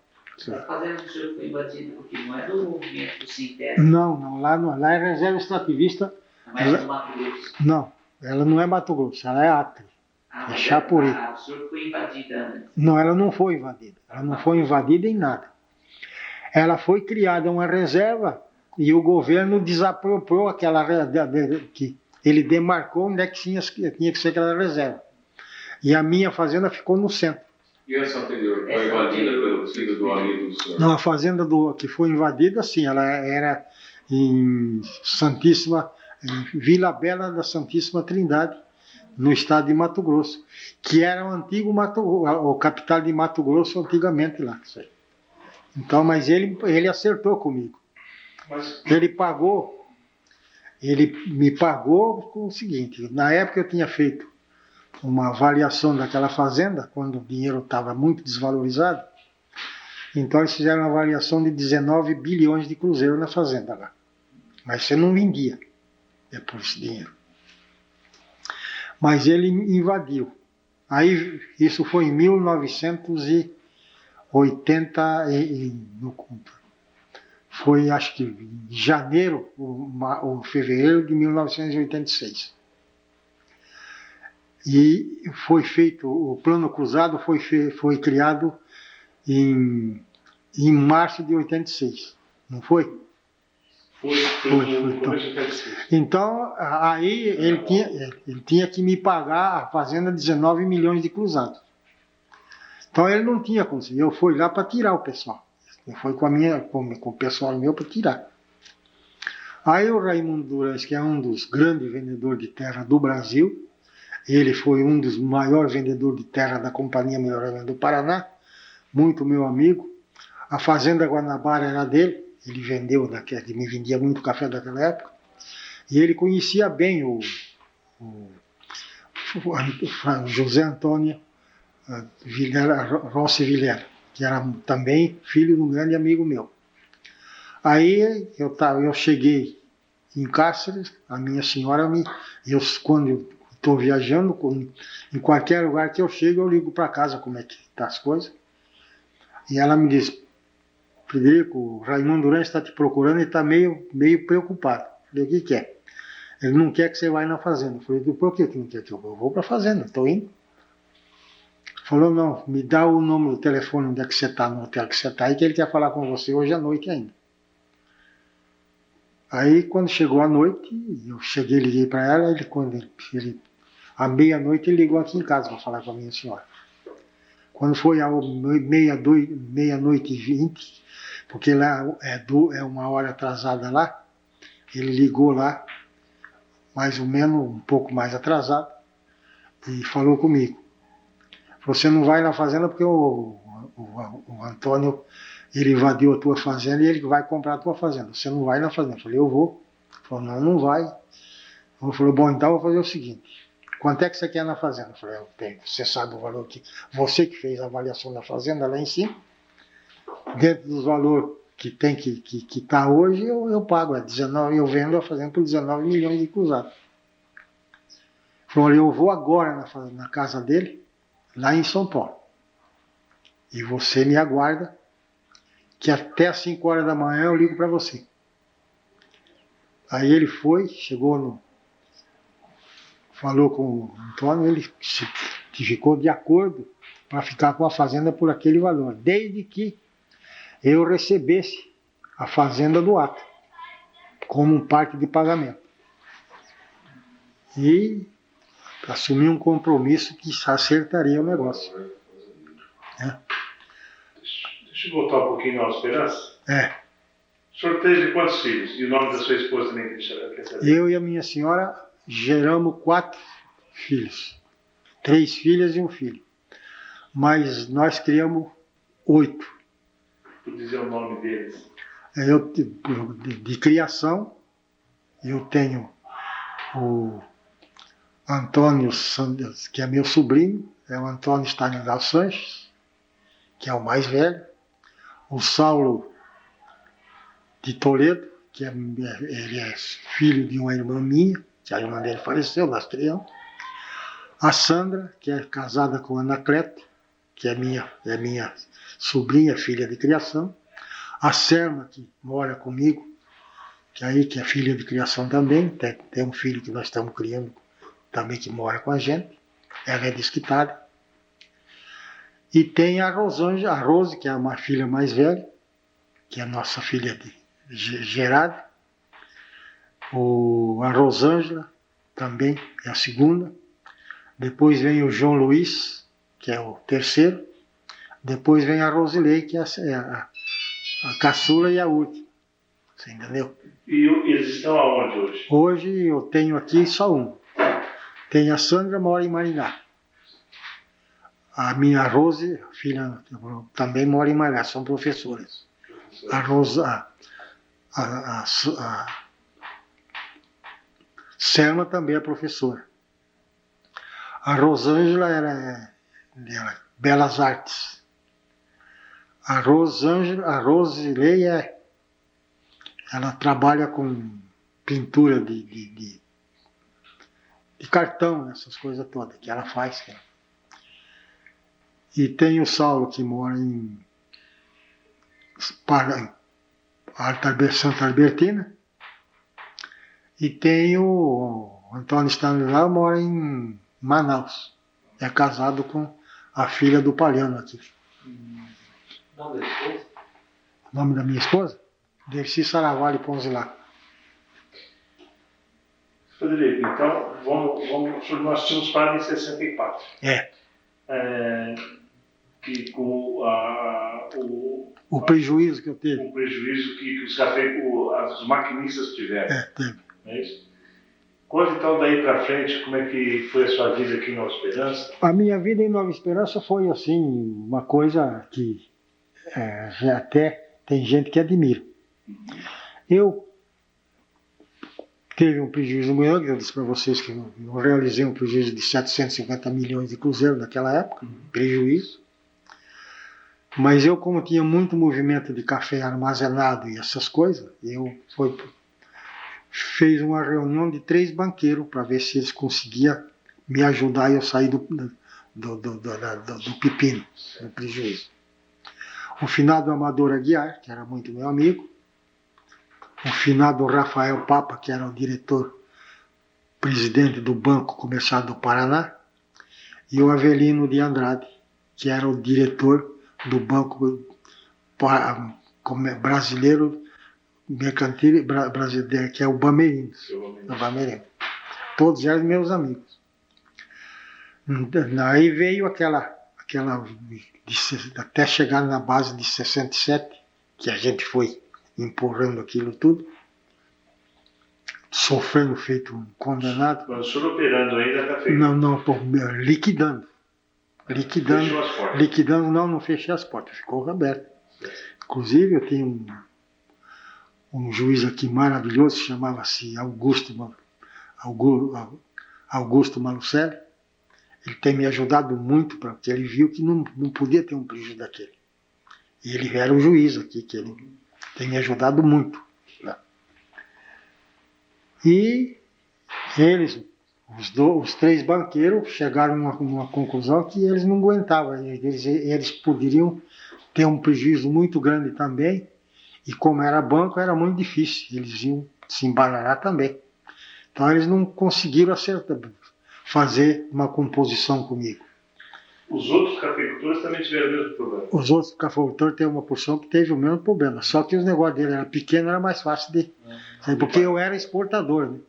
A fazenda do senhor foi invadida porque não é do movimento do Sintético? Não, lá é reserva extrativista. Mas é do Mato Grosso? Não, ela não é Mato Grosso, ela é Acre. É Chapuri. O senhor foi invadida antes? Não, ela não foi invadida. Ela não foi invadida em nada. Ela foi criada uma reserva e o governo desapropriou aquela que ele demarcou onde é que tinha que ser aquela reserva. E a minha fazenda ficou no centro. E essa anterior foi invadida pelo filho do amigo do senhor? Não, a fazenda que foi invadida, sim, ela era em Vila Bela da Santíssima Trindade, no estado de Mato Grosso, que era o antigo o capital de Mato Grosso antigamente lá. Então, mas ele acertou comigo. Ele me pagou com o seguinte: na época eu tinha feito uma avaliação daquela fazenda, quando o dinheiro estava muito desvalorizado. Então eles fizeram uma avaliação de 19 bilhões de cruzeiro na fazenda lá. Mas você não vendia por esse dinheiro. Mas ele invadiu. Aí isso foi em 1980, foi acho que em janeiro ou fevereiro de 1986. E foi feito, o plano cruzado foi criado em março de 86, não foi? Foi no começo de 86. Então, aí ele tinha que me pagar a fazenda 19 milhões de cruzados. Então ele não tinha conseguido. Eu fui lá para tirar o pessoal. Eu fui com o pessoal meu para tirar. Aí o Raimundo Durães, que é um dos grandes vendedores de terra do Brasil, ele foi um dos maiores vendedores de terra da Companhia Melhoramento do Paraná, muito meu amigo. A fazenda Guanabara era dele, ele vendeu, ele me vendia muito café daquela época, e ele conhecia bem o José Antônio Rossi Villela, que era também filho de um grande amigo meu. Aí eu cheguei em Cáceres, a minha senhora quando eu estou viajando, em qualquer lugar que eu chego, eu ligo para casa como é que tá as coisas. E ela me diz: Frederico, o Raimundo Durães está te procurando e está meio preocupado. Eu falei: o que é? Ele não quer que você vá na fazenda. Eu falei: por que não quer que eu vou? Eu vou para a fazenda, estou indo. Falou: não, me dá o número do telefone onde é que você está, no hotel que você está aí, que ele quer falar com você hoje à noite ainda. Aí quando chegou a noite, eu cheguei, liguei para ela, à meia-noite ele ligou aqui em casa para falar com a minha senhora. Quando foi à meia-noite e 20, porque lá é uma hora atrasada lá, ele ligou lá, mais ou menos um pouco mais atrasado, e falou comigo. Você não vai na fazenda porque o Antônio, ele invadiu a tua fazenda e ele vai comprar a tua fazenda. Você não vai na fazenda. Eu falei: eu vou. Ele falou: não vai. Eu falei: bom, então eu vou fazer o seguinte: quanto é que você quer na fazenda? Eu falei: eu tenho. Você sabe o valor que... Você que fez a avaliação da fazenda lá em cima. Dentro dos valores que tem que tá hoje, eu pago. Eu vendo a fazenda por 19 milhões de cruzados. Eu falei: eu vou agora na casa dele, lá em São Paulo. E você me aguarda, que até às 5 horas da manhã eu ligo para você. Aí ele foi, falou com o Antônio, ele ficou de acordo para ficar com a fazenda por aquele valor, desde que eu recebesse a fazenda do ato, como parte de pagamento. E assumi um compromisso que acertaria o negócio. Deixa eu voltar um pouquinho na Esperança. O senhor teve quantos filhos? E o nome da sua esposa também quer saber? Eu e a minha senhora geramos 4 filhos. 3 filhas e um filho. Mas nós criamos 8. Por dizer o nome deles. De criação, eu tenho o Antônio Santos, que é meu sobrinho, é o Antônio Stanislau Sanches, que é o mais velho. O Saulo de Toledo, que ele é filho de uma irmã minha, que a irmã dele faleceu, nós criamos. A Sandra, que é casada com a Anacleto, que é minha sobrinha, filha de criação. A Selma, que mora comigo, que é filha de criação também. Tem um filho que nós estamos criando também, que mora com a gente. Ela é desquitada. E tem a Rose, que é uma filha mais velha, que é a nossa filha gerada. A Rosângela também é a segunda. Depois vem o João Luiz, que é o terceiro. Depois vem a Rosilei, que é a caçula e a última. Você entendeu? E eles estão aonde hoje? Hoje eu tenho aqui só um. Tem a Sandra, mora em Maringá. A minha Rose, filha, também mora em Maringá, são professoras. A Rosa, a Selma também é professora. A Rosângela era Belas Artes. A Rosilei ela trabalha com pintura de cartão, essas coisas todas que ela faz. E tem o Saulo, que mora em Santa Albertina. E tem o Antônio Stanislau, mora em Manaus. É casado com a filha do Palhano aqui. nome da esposa? O nome da minha esposa? Dercy Saravalli Ponzilac. Frederico, então, nós tínhamos parado em 64. Que com O prejuízo que eu tive. o prejuízo que os maquinistas tiveram. Teve. Não é isso? Conta então daí para frente como é que foi a sua vida aqui em Nova Esperança. A minha vida em Nova Esperança foi assim, uma coisa que já até tem gente que admira. Eu teve um prejuízo muito grande, eu disse para vocês que eu realizei um prejuízo de 750 milhões de cruzeiros naquela época, prejuízo. Mas eu, como tinha muito movimento de café armazenado e essas coisas, fez uma reunião de 3 banqueiros para ver se eles conseguiam me ajudar e eu sair do pepino, do prejuízo. O finado Amador Aguiar, que era muito meu amigo, o finado Rafael Papa, que era o diretor-presidente do Banco Comercial do Paraná, e o Avelino de Andrade, que era o diretor do Banco Brasileiro Mercantil Brasileiro, que é o Bamerinos. Todos eram meus amigos. Aí veio aquela até chegar na base de 67, que a gente foi empurrando aquilo tudo, sofrendo feito um condenado. Mas o senhor operando ainda está feito? Não, liquidando. Fechou as portas? Liquidando, não fechei as portas, ficou aberto. Inclusive, eu tenho um juiz aqui maravilhoso, chamava-se Augusto Malucelli. Ele tem me ajudado muito, porque ele viu que não podia ter um prejuízo daquele. E ele era o juiz aqui, que ele tem me ajudado muito. Né? E eles, os 3 banqueiros, chegaram a uma conclusão que eles não aguentavam. Eles poderiam ter um prejuízo muito grande também. E como era banco, era muito difícil. Eles iam se embananar também. Então eles não conseguiram fazer uma composição comigo. Os outros cafeicultores também tiveram o mesmo problema? Os outros cafeicultores teve uma porção que teve o mesmo problema. Só que os negócios dele eram pequenos, era mais fácil de... porque eu era exportador, né?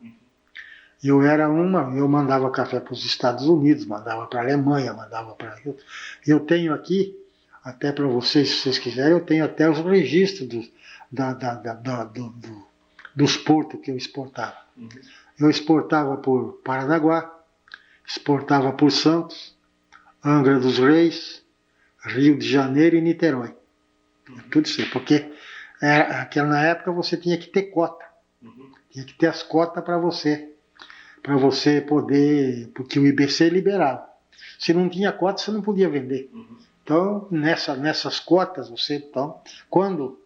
Eu mandava café para os Estados Unidos, mandava para a Alemanha, mandava para... Eu tenho aqui, até para vocês, se vocês quiserem, eu tenho até os registros dos portos que eu exportava. Eu exportava por Paranaguá, exportava por Santos, Angra dos Reis, Rio de Janeiro e Niterói. Tudo isso, porque na época você tinha que ter cota. Tinha que ter as cotas para você poder, porque o IBC liberava. Se não tinha cota, você não podia vender. Então, nessas cotas, quando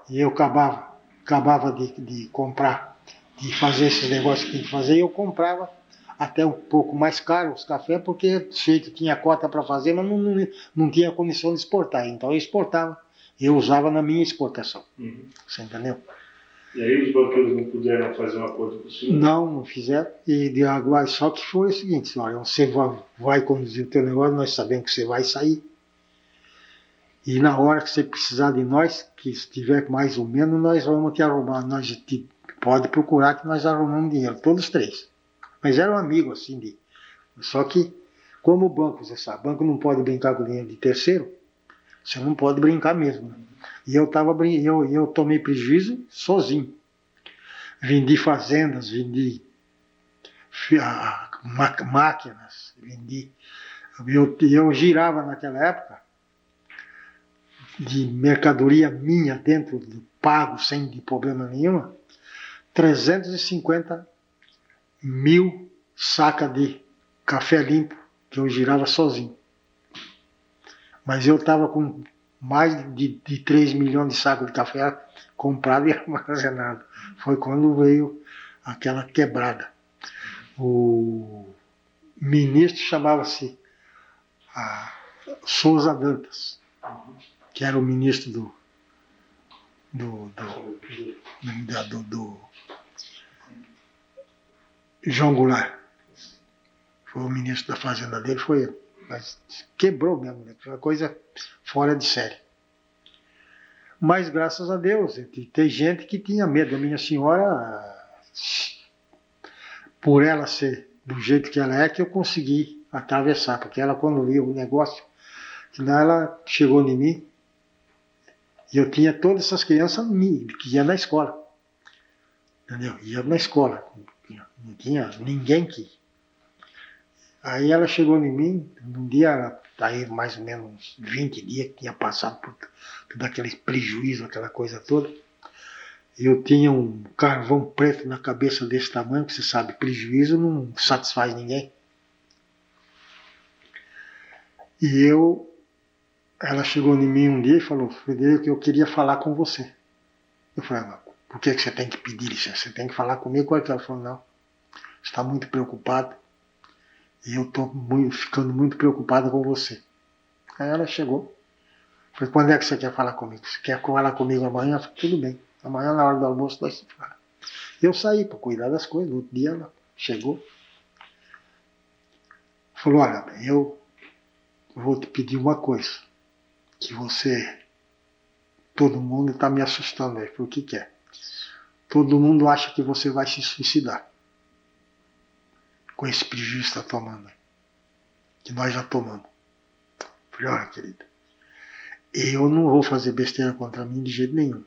eu acabava de comprar, de fazer esses negócios que tinha que fazer, eu comprava até um pouco mais caro os cafés, porque o sujeito tinha cota para fazer, mas não tinha condição de exportar. Então eu exportava, eu usava na minha exportação. Você entendeu? E aí os banqueiros não puderam fazer um acordo com o senhor? Não fizeram. Só que foi o seguinte: olha, você vai conduzir o teu negócio, nós sabemos que você vai sair. E na hora que você precisar de nós, que estiver mais ou menos, nós vamos te arrumar. Pode procurar que nós arrumamos dinheiro, todos os 3. Mas eram amigos, assim, só que, como o banco, você sabe, o banco não pode brincar com dinheiro de terceiro, você não pode brincar mesmo. Né? E eu tomei prejuízo sozinho. Vendi fazendas, vendi máquinas, eu girava naquela época de mercadoria minha dentro do pago, sem problema nenhum, 350 mil sacas de café limpo que eu girava sozinho. Mas eu estava com mais de 3 milhões de sacos de café comprado e armazenado. Foi quando veio aquela quebrada. O ministro chamava-se Souza Dantas, que era o ministro do João Goulart. Foi o ministro da fazenda dele, foi ele. Mas quebrou mesmo, né? Foi uma coisa fora de série. Mas graças a Deus, tem gente que tinha medo. A minha senhora, por ela ser do jeito que ela é, que eu consegui atravessar. Porque ela, quando viu o negócio, ela chegou em mim e eu tinha todas essas crianças que iam na escola. Entendeu? Ia na escola. Não tinha ninguém que. Aí ela chegou em mim, um dia, aí mais ou menos uns 20 dias que tinha passado por tudo aquele prejuízo, aquela coisa toda. Eu tinha um carvão preto na cabeça desse tamanho, que você sabe, prejuízo não satisfaz ninguém. E ela chegou em mim um dia e falou, Frederico, eu queria falar com você. Eu falei, mas por que você tem que pedir licença? Você tem que falar comigo? Ela falou, não, você está muito preocupado. E eu estou ficando muito preocupada com você. Aí ela chegou. Falei, quando é que você quer falar comigo? Você quer falar comigo amanhã? Eu falei, tudo bem. Amanhã, na hora do almoço, nós se falamos. Eu saí para cuidar das coisas. No outro dia ela chegou. Falou, olha, eu vou te pedir uma coisa. Que você... Todo mundo está me assustando aí. Falei, o que que é? Todo mundo acha que você vai se suicidar. Com esse prejuízo que está tomando. Que nós já tomamos. Falei, olha, querida. Eu não vou fazer besteira contra mim de jeito nenhum.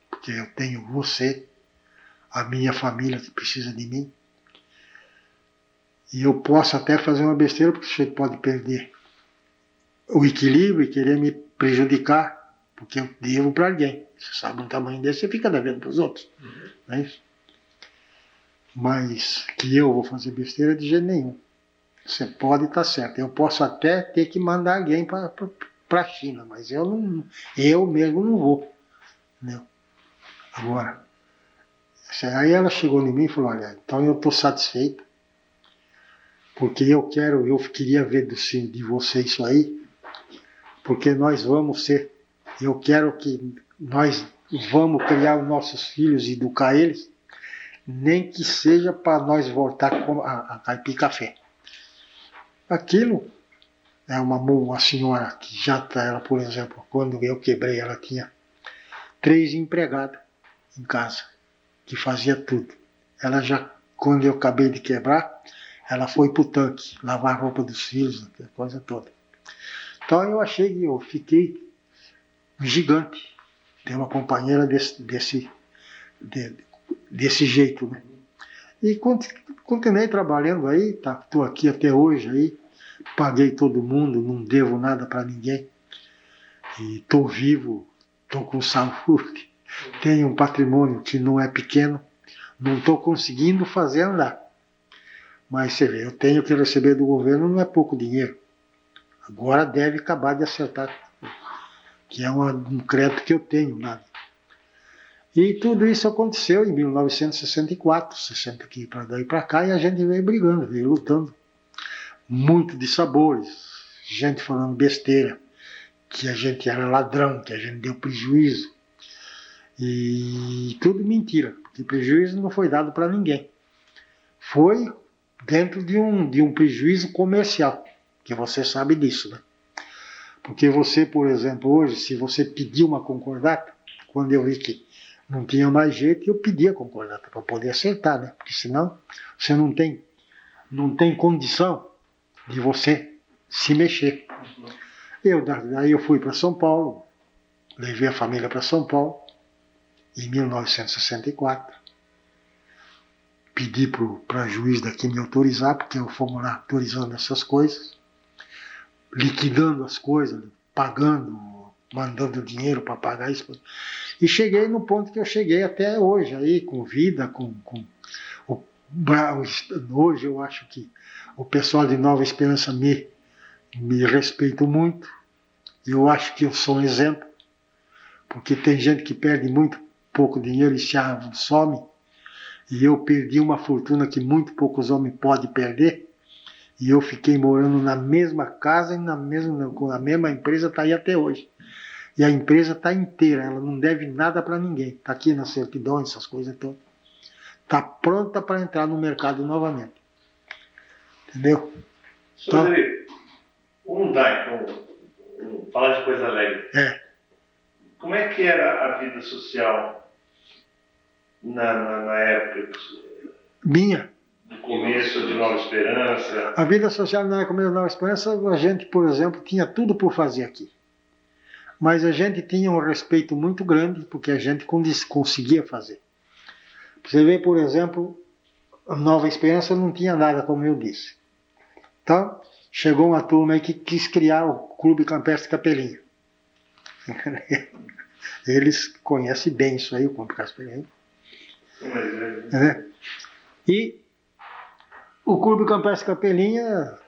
Porque eu tenho você, a minha família que precisa de mim. E eu posso até fazer uma besteira porque você pode perder o equilíbrio e querer me prejudicar. Porque eu devo para alguém. Você sabe um tamanho desse, você fica devendo para os outros. Não é isso? Mas que eu vou fazer besteira de jeito nenhum. Você pode estar certo. Eu posso até ter que mandar alguém para a China, mas eu mesmo não vou. Entendeu? Agora, aí ela chegou em mim e falou, olha, então eu estou satisfeita, porque eu queria ver de você isso aí, porque nós vamos ser, eu quero que nós vamos criar os nossos filhos e educar eles, nem que seja para nós voltar a caipir café. Aquilo é uma senhora que já está, ela, por exemplo, quando eu quebrei, ela tinha 3 empregadas em casa, que fazia tudo. Ela já, quando eu acabei de quebrar, ela foi pro tanque, lavar a roupa dos filhos, aquela coisa toda. Então eu achei que eu fiquei gigante. Ter uma companheira desse jeito, né? E continuei trabalhando aí, estou aqui até hoje aí, paguei todo mundo, não devo nada para ninguém. E estou vivo, estou com saúde, tenho um patrimônio que não é pequeno, não estou conseguindo fazer andar. Mas você vê, eu tenho que receber do governo, não é pouco dinheiro. Agora deve acabar de acertar, que é um crédito que eu tenho, nada. E tudo isso aconteceu em 1964, 60 aqui para daí para cá, e a gente veio brigando, veio lutando. Muito de sabores, gente falando besteira, que a gente era ladrão, que a gente deu prejuízo. E tudo mentira, porque prejuízo não foi dado para ninguém. Foi dentro de um prejuízo comercial, que você sabe disso, né? Porque você, por exemplo, hoje, se você pedir uma concordata, quando eu vi que não tinha mais jeito, eu pedi a concordata para poder acertar, né? Porque senão você não tem condição de você se mexer. Daí eu fui para São Paulo, levei a família para São Paulo, em 1964. Pedi para o juiz daqui me autorizar, porque eu fomos lá autorizando essas coisas, liquidando as coisas, pagando, mandando dinheiro para pagar isso. E cheguei no ponto que eu cheguei até hoje, aí, com vida, hoje eu acho que o pessoal de Nova Esperança me respeita muito. Eu acho que eu sou um exemplo, porque tem gente que perde muito pouco dinheiro e some, e eu perdi uma fortuna que muito poucos homens podem perder, e eu fiquei morando na mesma casa e com a mesma empresa, está aí até hoje. E a empresa está inteira, ela não deve nada para ninguém. Está aqui na certidão, essas coisas todas. Está pronta para entrar no mercado novamente. Entendeu? Então, vamos mudar, então, falar de coisa alegre. Como é que era a vida social na época Minha. do começo de Nova Esperança? A vida social na época de Nova Esperança, a gente, por exemplo, tinha tudo por fazer aqui. Mas a gente tinha um respeito muito grande, porque a gente conseguia fazer. Você vê, por exemplo, a Nova Esperança não tinha nada, como eu disse. Então, chegou uma turma aí que quis criar o Clube Campestre Capelinha. Eles conhecem bem isso aí, o Clube Capelinha. E o Clube Campestre Capelinha,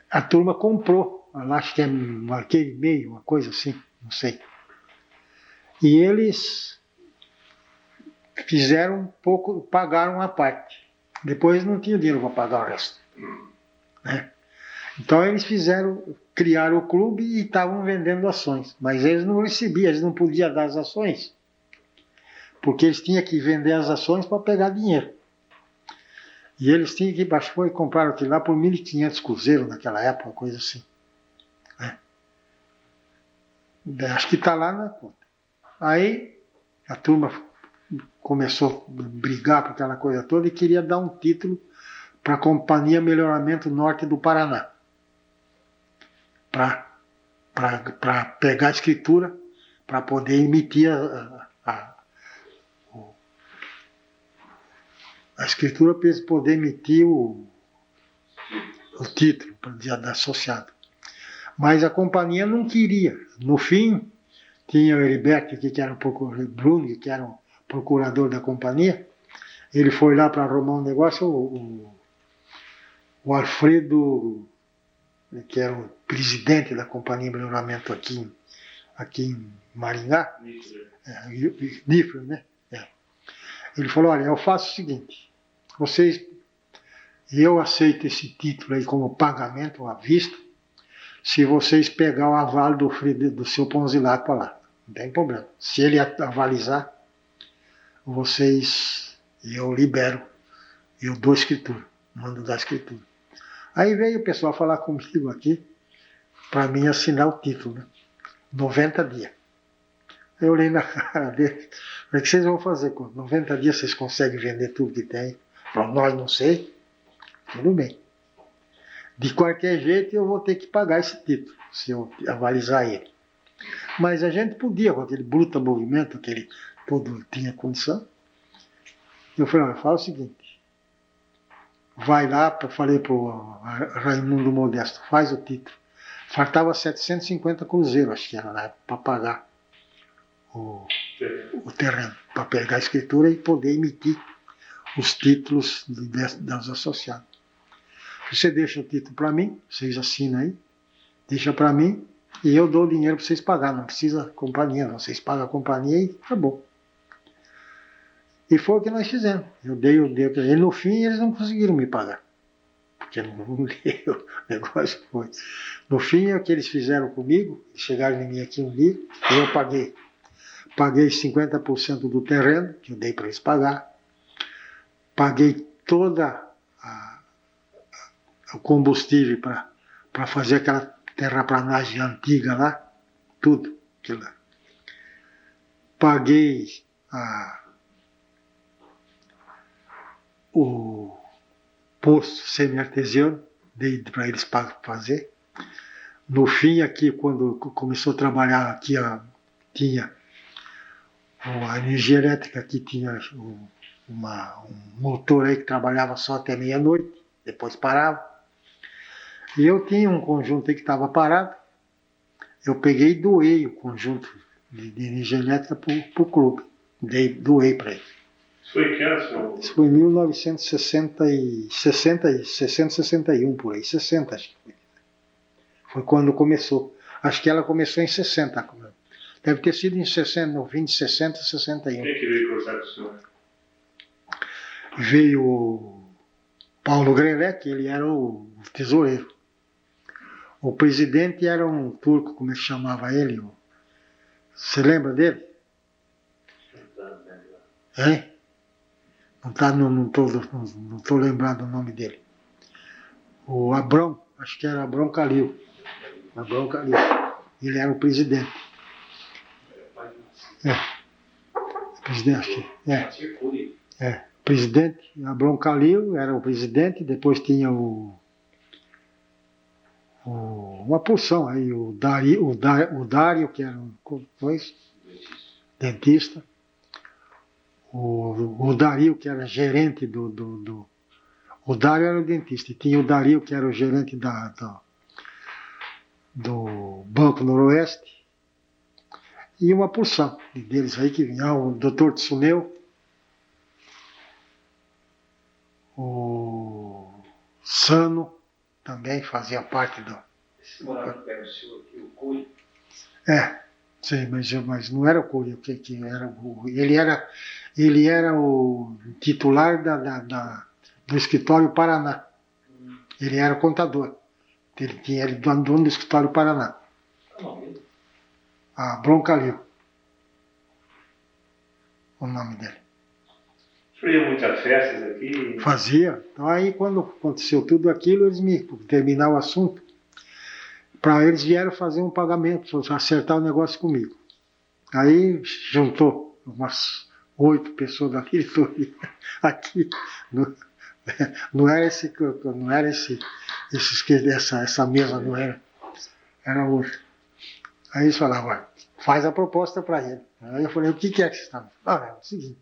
a turma comprou. Acho que é um arqueiro e meio, uma coisa assim, não sei. E eles fizeram um pouco, pagaram a parte. Depois não tinha dinheiro para pagar o resto. Né? Então eles criaram o clube e estavam vendendo ações. Mas eles não recebiam, eles não podiam dar as ações. Porque eles tinham que vender as ações para pegar dinheiro. E eles tinham que, acho que foi, compraram aquilo lá por 1.500 cruzeiros naquela época, coisa assim. Acho que está lá na conta. Aí a turma começou a brigar por aquela coisa toda e queria dar um título para a Companhia Melhoramento Norte do Paraná. Para pegar a escritura, para poder emitir a escritura, para eles poderem emitir o título de associado. Mas a companhia não queria. No fim, tinha o Heriberto, que era o procurador, Bruno, que era o procurador da companhia. Ele foi lá para arrumar um negócio, o Alfredo, que era o presidente da Companhia de Melhoramento aqui em Maringá, Nifra, né? Ele falou, olha, eu faço o seguinte, eu aceito esse título aí como pagamento à vista, se vocês pegar o aval do seu Ponzilato lá. Não tem problema. Se ele avalizar, eu libero, eu dou escritura, mando dar escritura. Aí veio o pessoal falar comigo aqui, para mim assinar o título, né? 90 dias. Eu olhei na cara dele, falei, o que vocês vão fazer? Com 90 dias vocês conseguem vender tudo que tem? Para nós não sei. Tudo bem. De qualquer jeito eu vou ter que pagar esse título, se eu avalizar ele. Mas a gente podia, com aquele bruto movimento, que ele todo tinha condição. Eu falei, olha, fala o seguinte, vai lá, eu falei para o Raimundo Modesto, faz o título. Faltava 750 cruzeiros, acho que era na época, para pagar o terreno, para pegar a escritura e poder emitir os títulos dos associados. Você deixa o título para mim, vocês assinam aí, deixa para mim e eu dou o dinheiro para vocês pagarem. Não precisa companhia, não. Vocês pagam a companhia e acabou. E foi o que nós fizemos. Eu dei para eles. No fim, eles não conseguiram me pagar. Porque não deu. O negócio foi. No fim, é o que eles fizeram comigo. Chegaram em mim aqui um dia e eu paguei. Paguei 50% do terreno, que eu dei para eles pagar. Paguei toda o combustível para fazer aquela terraplanagem antiga lá, tudo aquilo lá. Paguei o poço semi-artesiano, dei para eles fazer. No fim, aqui, quando começou a trabalhar, aqui tinha a energia elétrica, aqui tinha um motor aí que trabalhava só até meia-noite, depois parava. E eu tinha um conjunto aí que estava parado, eu peguei e doei o conjunto de energia elétrica para o clube, doei para ele. Isso foi que ano, senhor? Isso foi em 1961, por aí, 60 acho que foi. Foi quando começou. Acho que ela começou em 60. Deve ter sido em 60, no fim de 60, 61. Quem que veio conversar com o senhor? Veio o Paulo Grelec, ele era o tesoureiro. O presidente era um turco, como é que chamava ele? Você lembra dele? Hein? Não estou lembrado o nome dele. O Abrão, acho que era Abrão Calil. Ele era o presidente. Presidente, Batia Cury. presidente, Abrão Calil era o presidente, depois tinha uma porção aí, o Dário, que era dentista, o Dario, que era gerente o Dário era o dentista, e tinha o Dario, que era o gerente do Banco Noroeste, e uma porção deles aí que vinha, o Dr. Tsuneu, o Sano também fazia parte do... Esse morava perto do senhor aqui, o Cury. Sim, mas não era o Cury, que era ele era o titular do escritório Paraná. Ele era contador. Ele era dono do escritório Paraná. Abrão Calil. O nome dele. Fazia muitas festas aqui? Fazia. Então aí quando aconteceu tudo aquilo, por terminar o assunto, eles vieram fazer um pagamento, acertar o negócio comigo. Aí juntou umas 8 pessoas da diretoria aqui. Não era essa mesa, não era. Era outra. Aí eles falavam, faz a proposta para ele. Aí eu falei, o que é que você está falando? É o seguinte.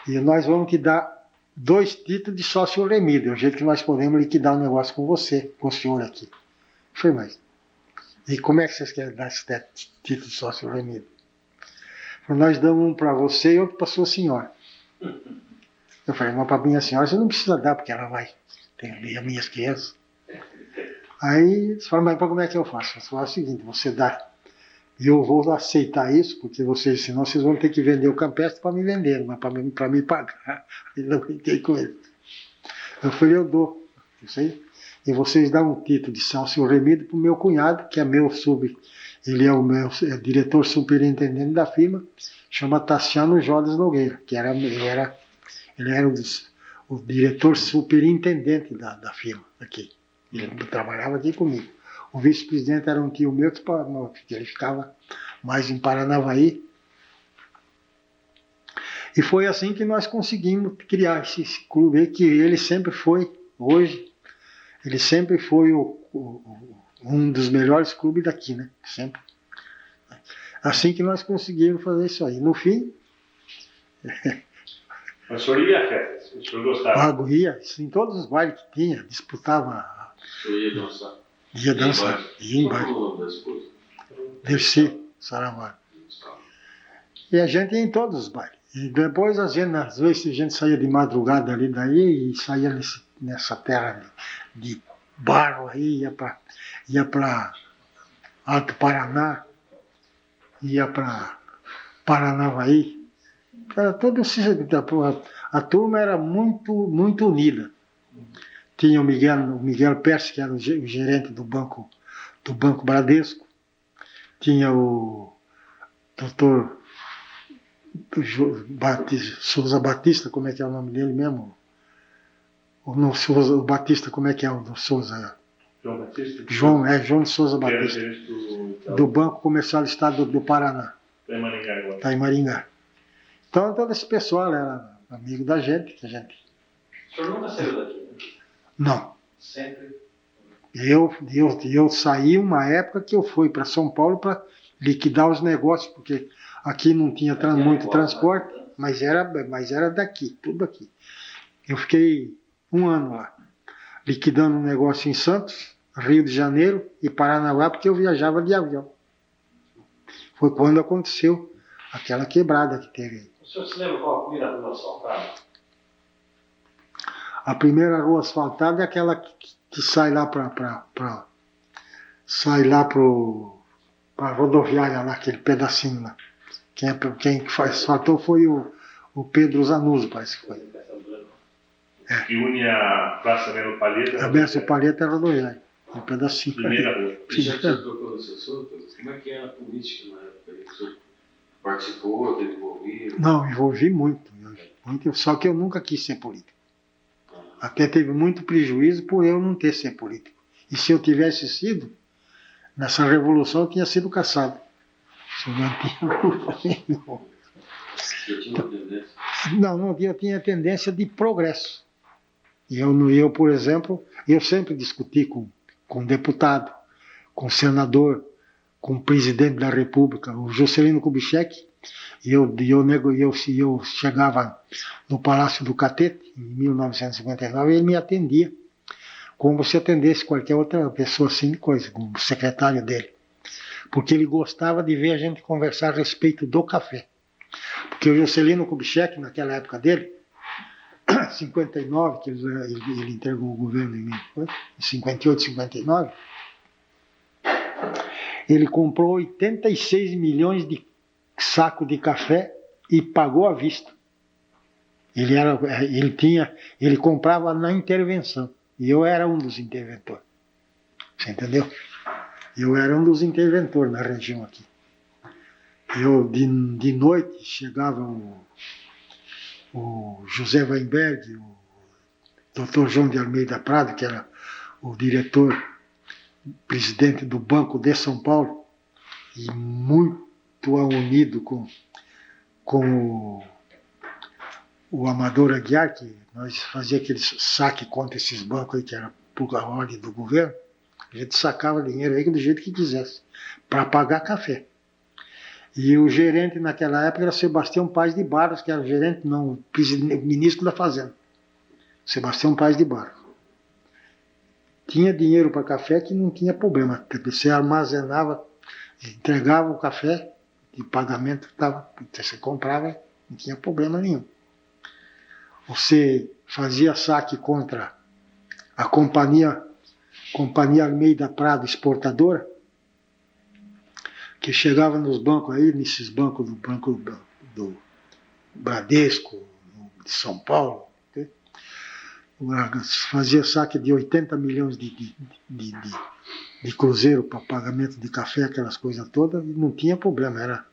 E nós vamos te dar 2 títulos de sócio remido. É o jeito que nós podemos liquidar o negócio com você, com o senhor aqui. Eu falei, mas e como é que vocês querem dar esse título de sócio remido? Nós damos um para você e outro para sua senhora. Eu falei, mas para minha senhora você não precisa dar, porque ela vai ter as minhas crianças. Aí eles falaram, mas como é que eu faço? Eu falei, é o seguinte, você dá. E eu vou aceitar isso, porque senão vocês vão ter que vender o campestre para me vender, mas para me pagar. Eu não brinquei com ele. Eu falei, eu dou. Isso aí. E vocês dão um título de sócio remido para o meu cunhado, que é ele é o meu diretor superintendente da firma, chama Tassiano Jodas Nogueira, que ele era o diretor superintendente da firma aqui. Ele trabalhava aqui comigo. O vice-presidente era um tio meu que ele ficava mais em Paranavaí. E foi assim que nós conseguimos criar esse clube, que ele sempre foi, hoje, ele sempre foi um dos melhores clubes daqui, né? Sempre. Assim que nós conseguimos fazer isso aí. No fim... Mas o senhor ia a festas? O senhor gostava? Ia, em todos os bailes que tinha, disputava... O senhor ia dançar? Ia dançar, ia em baile. Qual o nome da esposa? Dercy Saravá. E a gente ia em todos os bailes. E depois, às vezes, a gente saía de madrugada ali daí e saía nessa terra de barro aí, ia para Alto Paraná, ia para Paranavaí. Era todo a turma era muito, muito unida. Tinha o Miguel Percy, que era o gerente do Banco Bradesco. Tinha o doutor Souza Batista, como é que é o nome dele mesmo? O Batista, como é que é o do Souza? João Batista? João de Souza Batista. Do Banco Comercial do Estado do Paraná. Está em Maringá agora. Está em Maringá. Então todo esse pessoal era amigo da gente, que a gente... O senhor nunca saiu daqui, né? Não. Sempre? Eu saí uma época que eu fui para São Paulo para liquidar os negócios, porque aqui não tinha muito transporte, mas era daqui, tudo aqui. Eu fiquei 1 ano lá, liquidando um negócio em Santos, Rio de Janeiro e Paranaguá, porque eu viajava de avião. Foi quando aconteceu aquela quebrada que teve aí. O senhor se lembra qual a primeira rua asfaltada? A primeira rua asfaltada é aquela que sai lá para a rodoviária lá, aquele pedacinho lá. Quem asfaltou foi o Pedro Zanuso, parece que foi. Que une a Praça Melo Palheta. A Bessa Palheta é a rodoviária, um pedacinho. Primeira rua. E já que o senhor tocou no assunto, como é que era a política na época? O senhor participou, teve envolvido? Não, envolvi muito, só que eu nunca quis ser político. Até teve muito prejuízo por eu não ter sido político. E se eu tivesse sido, nessa revolução eu tinha sido caçado. Estudantil também não. Eu tinha uma tendência. Não, eu tinha tendência de progresso. Eu, por exemplo, eu sempre discuti com deputado, com senador, com o presidente da República, o Juscelino Kubitschek. Eu chegava no Palácio do Catete, em 1959, e ele me atendia, como se atendesse qualquer outra pessoa assim de coisa, como o secretário dele. Porque ele gostava de ver a gente conversar a respeito do café. Porque o Juscelino Kubitschek, naquela época dele, 59, que ele entregou o governo em 58, 59, ele comprou 86 milhões de sacos de café e pagou à vista. Ele comprava na intervenção. E eu era um dos interventores. Você entendeu? Eu era um dos interventores na região aqui. De noite chegava o José Weinberg, o Dr. João de Almeida Prado, que era o diretor, presidente do Banco de São Paulo, e muito unido com o Amador Aguiar, que nós fazíamos aqueles saque contra esses bancos aí, que era por ordem do governo. A gente sacava dinheiro aí do jeito que quisesse, para pagar café. E o gerente naquela época era Sebastião Paz de Barros, que era o gerente, não, o ministro da Fazenda. Sebastião Paz de Barros. Tinha dinheiro para café que não tinha problema. Você armazenava, entregava o café, de pagamento, você comprava, não tinha problema nenhum. Você fazia saque contra a Companhia Almeida Prado Exportadora, que chegava nos bancos aí, nesses bancos do Banco do Bradesco, de São Paulo, fazia saque de 80 milhões de cruzeiro para pagamento de café, aquelas coisas todas, e não tinha problema. Era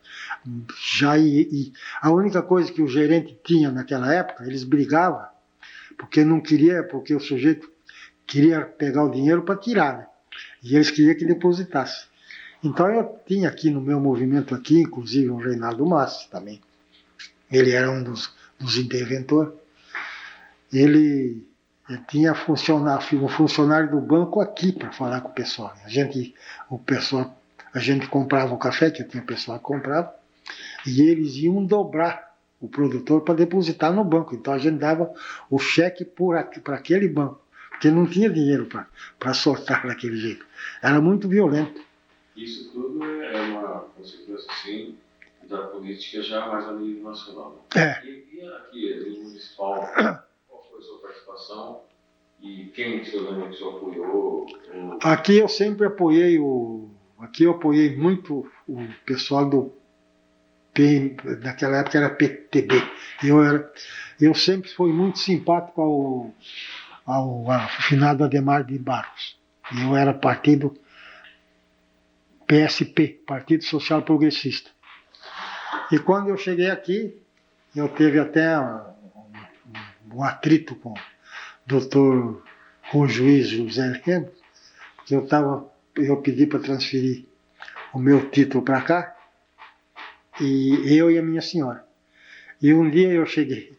a única coisa que o gerente tinha naquela época, eles brigavam, porque o sujeito queria pegar o dinheiro para tirar, né? E eles queriam que depositasse. Então eu tinha aqui no meu movimento aqui, inclusive o Reinaldo Massi também. Ele era um dos interventores. Ele tinha um funcionário do banco aqui para falar com o pessoal. A gente comprava o café, que tinha o pessoal que comprava, e eles iam dobrar o produtor para depositar no banco. Então a gente dava o cheque para aquele banco, porque não tinha dinheiro para soltar daquele jeito. Era muito violento. Isso tudo é uma consequência, sim, da política já mais a nível nacional. É. E aqui, a nível municipal, qual foi a sua participação e quem que o senhor apoiou? Aqui eu sempre apoiei Aqui eu apoiei muito o pessoal do naquela época era PTB. Eu sempre fui muito simpático ao finado Adhemar de Barros. Eu era partido PSP, Partido Social Progressista. E quando eu cheguei aqui, eu teve até um atrito com o doutor, com o juiz José Lemos, porque eu pedi para transferir o meu título para cá, e eu e a minha senhora. E um dia eu cheguei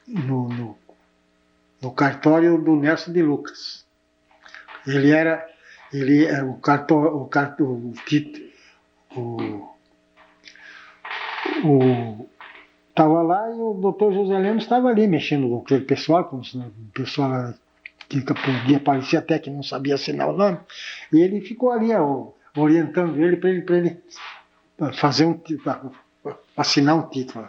no cartório do Nelson de Lucas. Ele era estava lá e o doutor José Lemos estava ali mexendo com aquele pessoal, com o pessoal que podia parecer até que não sabia assinar o nome, e ele ficou ali orientando ele para ele fazer assinar um título.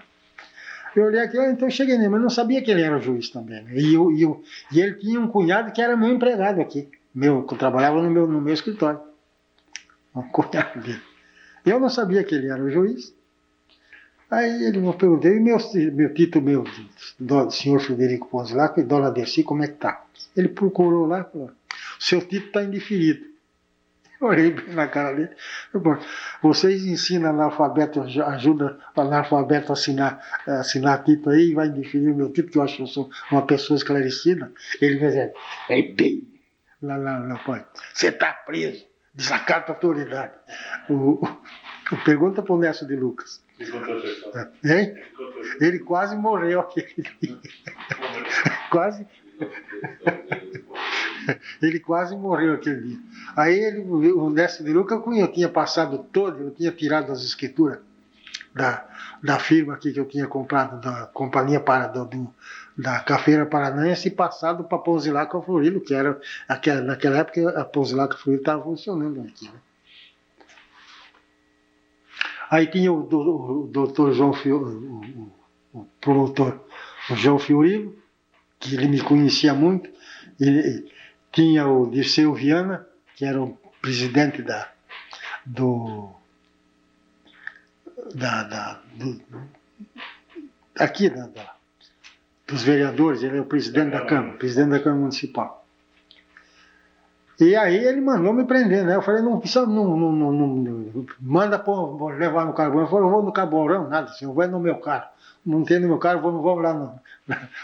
Eu olhei aqui, então eu cheguei nele, mas não sabia que ele era juiz também. Né? E ele tinha um cunhado que era meu empregado aqui, que trabalhava no meu escritório. Um cunhado dele. Eu não sabia que ele era o juiz. Aí ele me perguntou, e meu título, do senhor Frederico Ponzi lá, com dona Dercy, como é que tá? Ele procurou lá e falou, seu título está indeferido. Eu olhei bem na cara dele. Vocês ensinam analfabeto, ajudam o analfabeto a assinar título aí e vai indeferir o meu título, que eu acho que eu sou uma pessoa esclarecida. Ele vai dizer, bem, lá, pai, você está preso. Desacata a autoridade. Pergunta para o Nécio de Lucas. Me contou essa história. Hein? Me contou essa Ele quase morreu aquele dia. Quase. Ele quase morreu aquele dia. Aí o Nécio de Lucas, eu tinha passado todo, eu tinha tirado as escrituras da firma aqui que eu tinha comprado, da companhia da Cafeira Paranaense, e passado para Ponzilaca Florido, que era, naquela época, a Ponzilaca Florido estava funcionando aqui, né? Aí tinha o doutor João Fiorilo, o promotor, o João Fiorilo, que ele me conhecia muito. Tinha o Dirceu Viana, que era o presidente dos vereadores, ele é o presidente da Câmara Municipal. E aí ele mandou me prender, né? Eu falei, não manda levar no carbono. Eu falei, eu vou no carbono, nada, senhor, vai no meu carro. Não tem no meu carro, vamos lá, não.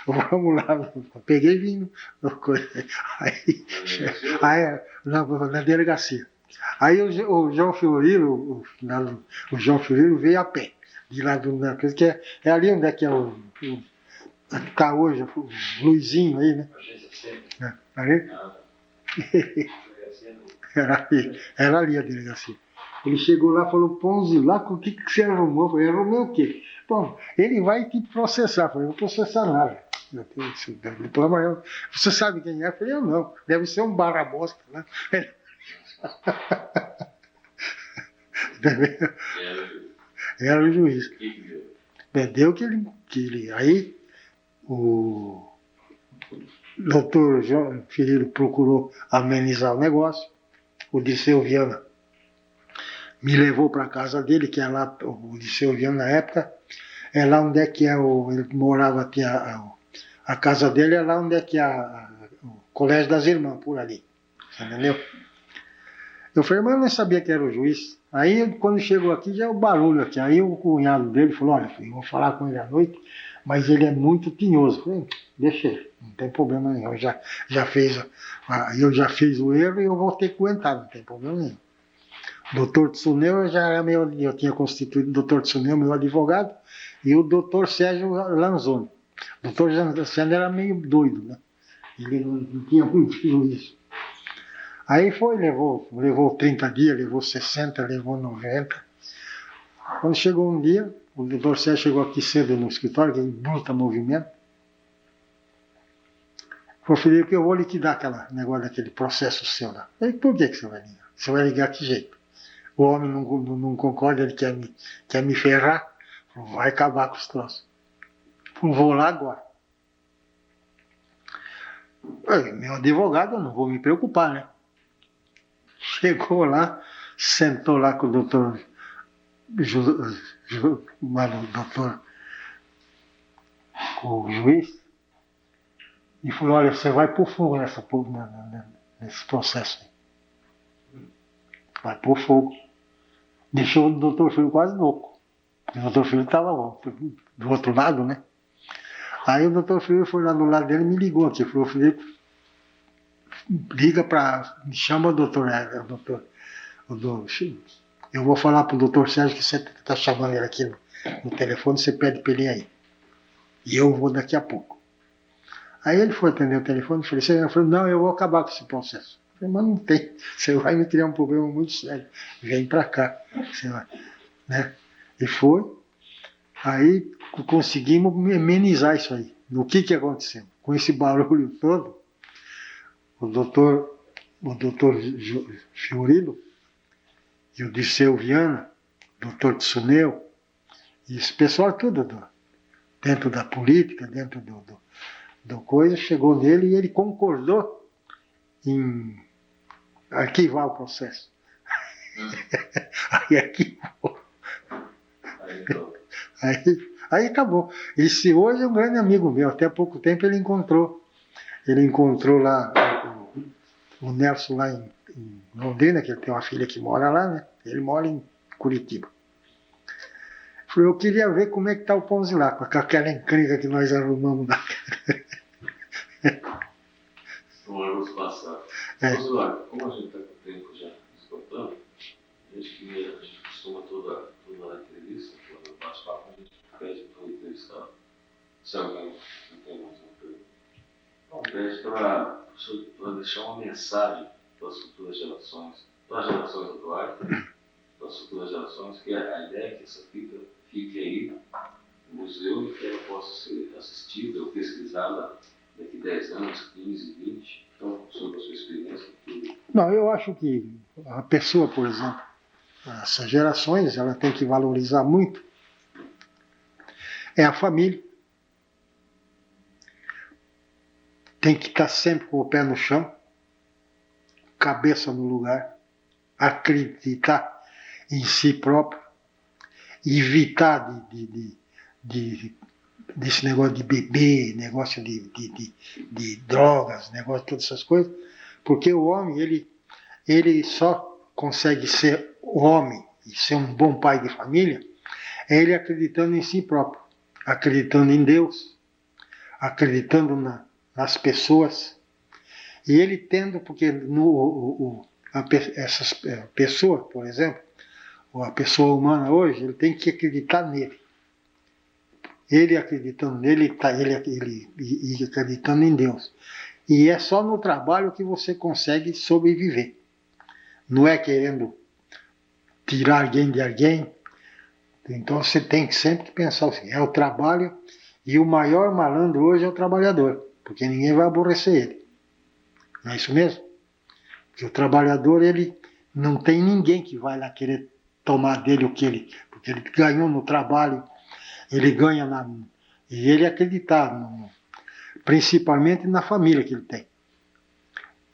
Vamos lá. Peguei e vim. Aí na delegacia. Aí o João Fiorilo, o João Fiorilo veio a pé, de lá que é ali onde é que é está hoje, o Luizinho aí, né? Ali? Era ali a delegacia. Ele chegou lá e falou, Ponzilaca, o que você arrumou? Eu falei, arrumei o quê? Bom, ele vai te processar. Eu falei, não vou processar nada. Você sabe quem é? Eu falei, eu não. Deve ser um barra-bosta, né? Era o juiz. Deu que ele. Aí o doutor João Fiorilo procurou amenizar o negócio. O Dirceu Viana me levou para a casa dele, que é lá, o Dirceu Viana na época, é lá onde é que é ele morava, a casa dele é lá onde é que é o Colégio das Irmãs, por ali. Você entendeu? Eu falei, mas eu não sabia que era o juiz. Aí, quando chegou aqui, já é o barulho aqui. Aí o cunhado dele falou, olha, filho, eu vou falar com ele à noite, mas ele é muito tinhoso. Eu falei, deixa ele, não tem problema nenhum. Eu já fiz o erro e eu vou ter que aguentar, não tem problema nenhum. Doutor Tsuneu eu tinha constituído o doutor Tsuneu, meu advogado, e o doutor Sérgio Lanzoni. O doutor Sérgio era meio doido, né? Ele não tinha muito juízo. Aí levou 30 dias, levou 60, levou 90. Quando chegou um dia, o doutor Sérgio chegou aqui cedo no escritório, que é em bruta movimento. Falou, Felipe, eu vou liquidar aquele negócio daquele processo seu lá. Eu falei, por que você vai ligar? Você vai ligar que jeito? O homem não concorda, ele quer me ferrar. Falou, vai acabar com os troços. Falei, vou lá agora. Meu advogado, eu não vou me preocupar, né? Chegou lá, sentou lá com o doutor, com o juiz, e falou, olha, você vai pôr fogo nesse processo aí. Vai pôr fogo. Deixou o doutor Filho quase louco. O doutor Filho estava do outro lado, né? Aí o doutor Filho foi lá do lado dele e me ligou aqui. Falou, Felipe, me chama o doutor. Eu vou falar pro doutor Sérgio que você está chamando ele aqui no telefone, você pede para ele aí. E eu vou daqui a pouco. Aí ele foi atender o telefone e falou, não, eu vou acabar com esse processo. Eu falei, mas não tem, você vai me criar um problema muito sério. Vem para cá. Você vai, né? E foi. Aí conseguimos amenizar isso aí. O que aconteceu? Com esse barulho todo, o doutor Fiorilo e o Dirceu Viana, o doutor Tsuneu, e esse pessoal tudo dentro da política, dentro do coisa, chegou nele e ele concordou em arquivar o processo. Aí arquivou. Aí acabou. Esse hoje é um grande amigo meu. Até há pouco tempo ele encontrou lá o Nelson lá em Londrina, que ele tem uma filha que mora lá, né? Ele mora em Curitiba. Falei, eu queria ver como é que está o Ponzilaca, com aquela encrenca que nós arrumamos lá. Vamos passar. Ponzilaca, como a gente está com o tempo já esgotado, pede para deixar uma mensagem para as futuras gerações, para as gerações atuais, para as futuras gerações, que a ideia é que essa fita fique aí no museu e que ela possa ser assistida ou pesquisada daqui 10 anos, 15, 20. Então, sobre a sua experiência. Não, eu acho que a pessoa, por exemplo, essas gerações, ela tem que valorizar muito é a família. Tem que estar sempre com o pé no chão, cabeça no lugar, acreditar em si próprio, evitar desse negócio de beber, negócio de drogas, negócio de todas essas coisas, porque o homem, ele só consegue ser homem e ser um bom pai de família, é ele acreditando em si próprio, acreditando em Deus, acreditando nas pessoas, e ele tendo, porque essas pessoas, por exemplo, a pessoa humana hoje, ele tem que acreditar nele. Ele acreditando nele, ele acreditando em Deus. E é só no trabalho que você consegue sobreviver. Não é querendo tirar alguém de alguém. Então você tem que sempre pensar assim, é o trabalho, e o maior malandro hoje é o trabalhador, porque ninguém vai aborrecer ele. Não é isso mesmo? Porque o trabalhador, ele não tem ninguém que vai lá querer tomar dele o que ele... Porque ele ganhou no trabalho, ele ganha e ele acreditar, principalmente na família que ele tem.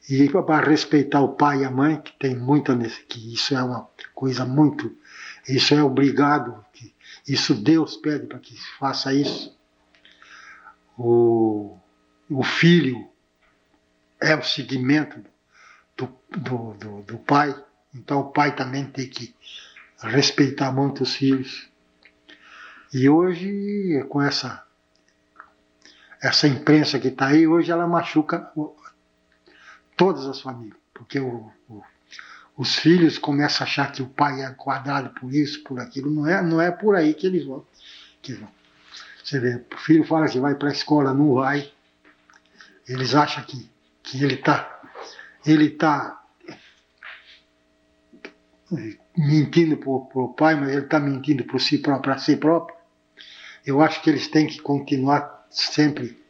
E para respeitar o pai e a mãe, que tem muita que isso é uma coisa muito... Isso é obrigado, isso Deus pede para que se faça isso. O filho é o seguimento do pai, então o pai também tem que respeitar muito os filhos. E hoje, com essa imprensa que está aí, hoje ela machuca todas as famílias, porque os filhos começam a achar que o pai é quadrado por isso, por aquilo. Não é por aí que eles vão. Você vê, o filho fala que vai para a escola, não vai. Eles acham que ele está mentindo para o pai, mas ele está mentindo para si próprio. Eu acho que eles têm que continuar sempre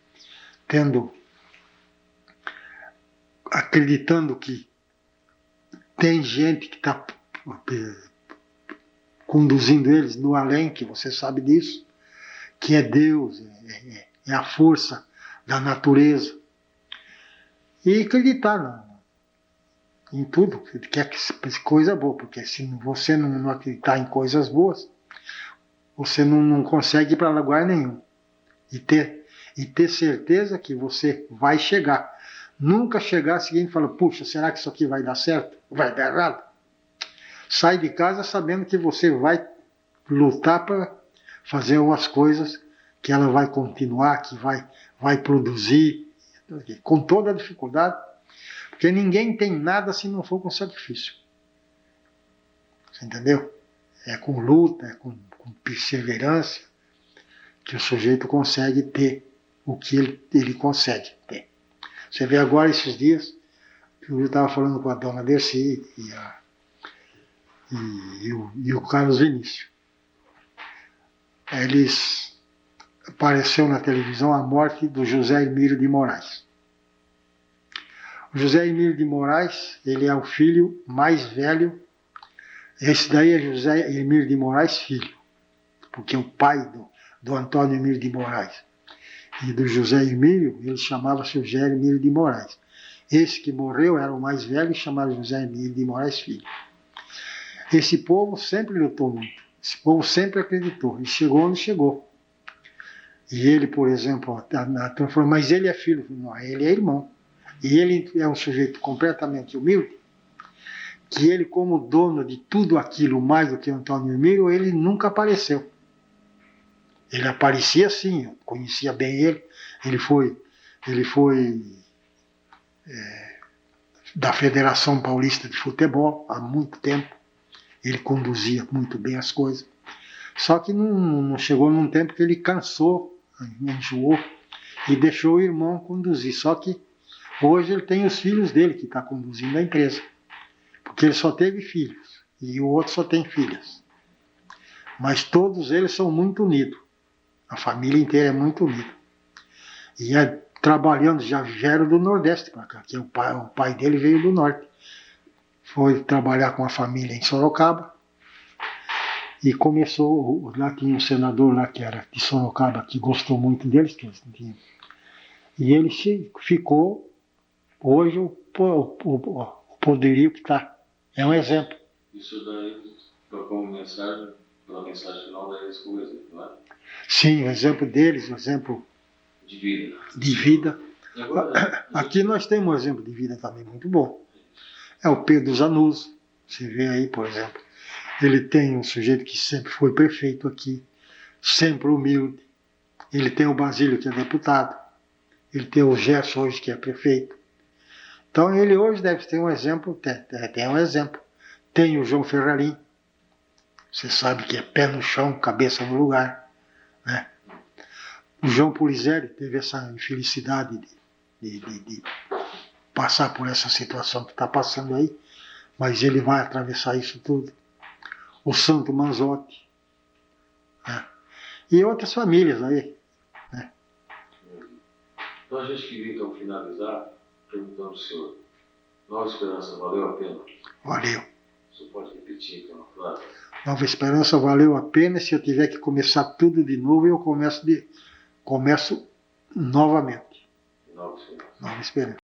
acreditando que tem gente que está conduzindo eles no além, que você sabe disso, que é Deus, é a força da natureza. E acreditar em tudo, que é coisa boa, porque se você não acreditar em coisas boas, você não consegue ir para lugar nenhum. E ter certeza que você vai chegar. Nunca chegar seguinte e falar, puxa, será que isso aqui vai dar certo? Vai dar errado? Sai de casa sabendo que você vai lutar para fazer umas coisas que ela vai continuar, que vai produzir, com toda a dificuldade, porque ninguém tem nada se não for com sacrifício. Você entendeu? É com luta, é com perseverança que o sujeito consegue ter o que ele consegue ter. Você vê agora esses dias, eu estava falando com a dona Dercy e o Carlos Vinícius. Apareceu na televisão a morte do José Emílio de Moraes. O José Emílio de Moraes, ele é o filho mais velho. Esse daí é José Emílio de Moraes filho, porque o pai do Antônio Emílio de Moraes e do José Emílio, ele chamava-se José Emílio de Moraes. Esse que morreu era o mais velho e chamava José Emílio de Moraes filho. Esse povo sempre lutou muito, esse povo sempre acreditou, e chegou onde chegou. E ele, por exemplo, mas ele é filho, não, ele é irmão. E ele é um sujeito completamente humilde, que ele, como dono de tudo aquilo, mais do que Antônio Emílio, ele nunca apareceu. Ele aparecia sim, eu conhecia bem ele. Ele foi da Federação Paulista de Futebol há muito tempo. Ele conduzia muito bem as coisas. Só que não chegou num tempo que ele cansou, enjoou, e deixou o irmão conduzir. Só que hoje ele tem os filhos dele que está conduzindo a empresa, porque ele só teve filhos e o outro só tem filhas. Mas todos eles são muito unidos. A família inteira é muito unida. E trabalhando, já vieram do Nordeste para cá, que o pai dele veio do Norte. Foi trabalhar com a família em Sorocaba e começou, lá tinha um senador lá que era de Sorocaba, que gostou muito deles, e ele ficou, hoje, o poderio que está. É um exemplo. Isso daí, como mensagem, pela mensagem final, daí eles como exemplo, não é? Sim, o exemplo deles, o exemplo De vida. de vida. Agora, Aqui nós temos um exemplo de vida também muito bom. É o Pedro Zanuzzo. Você vê aí, por exemplo. Ele tem um sujeito que sempre foi prefeito aqui, sempre humilde. Ele tem o Basílio, que é deputado. Ele tem o Gerson hoje, que é prefeito. Então ele hoje deve ter um exemplo, tem um exemplo. Tem o João Ferrarim. Você sabe que é pé no chão, cabeça no lugar, né? O João Pulizelli teve essa infelicidade de passar por essa situação que está passando aí, mas ele vai atravessar isso tudo. O Santo Manzotti, né? E outras famílias aí, né? então a gente queria então finalizar perguntando ao senhor, Nova Esperança valeu a pena? Valeu. Você pode repetir aquela frase? Nova Esperança valeu a pena. Se eu tiver que começar tudo de novo, eu começo novamente. Nova Esperança. Nova Esperança.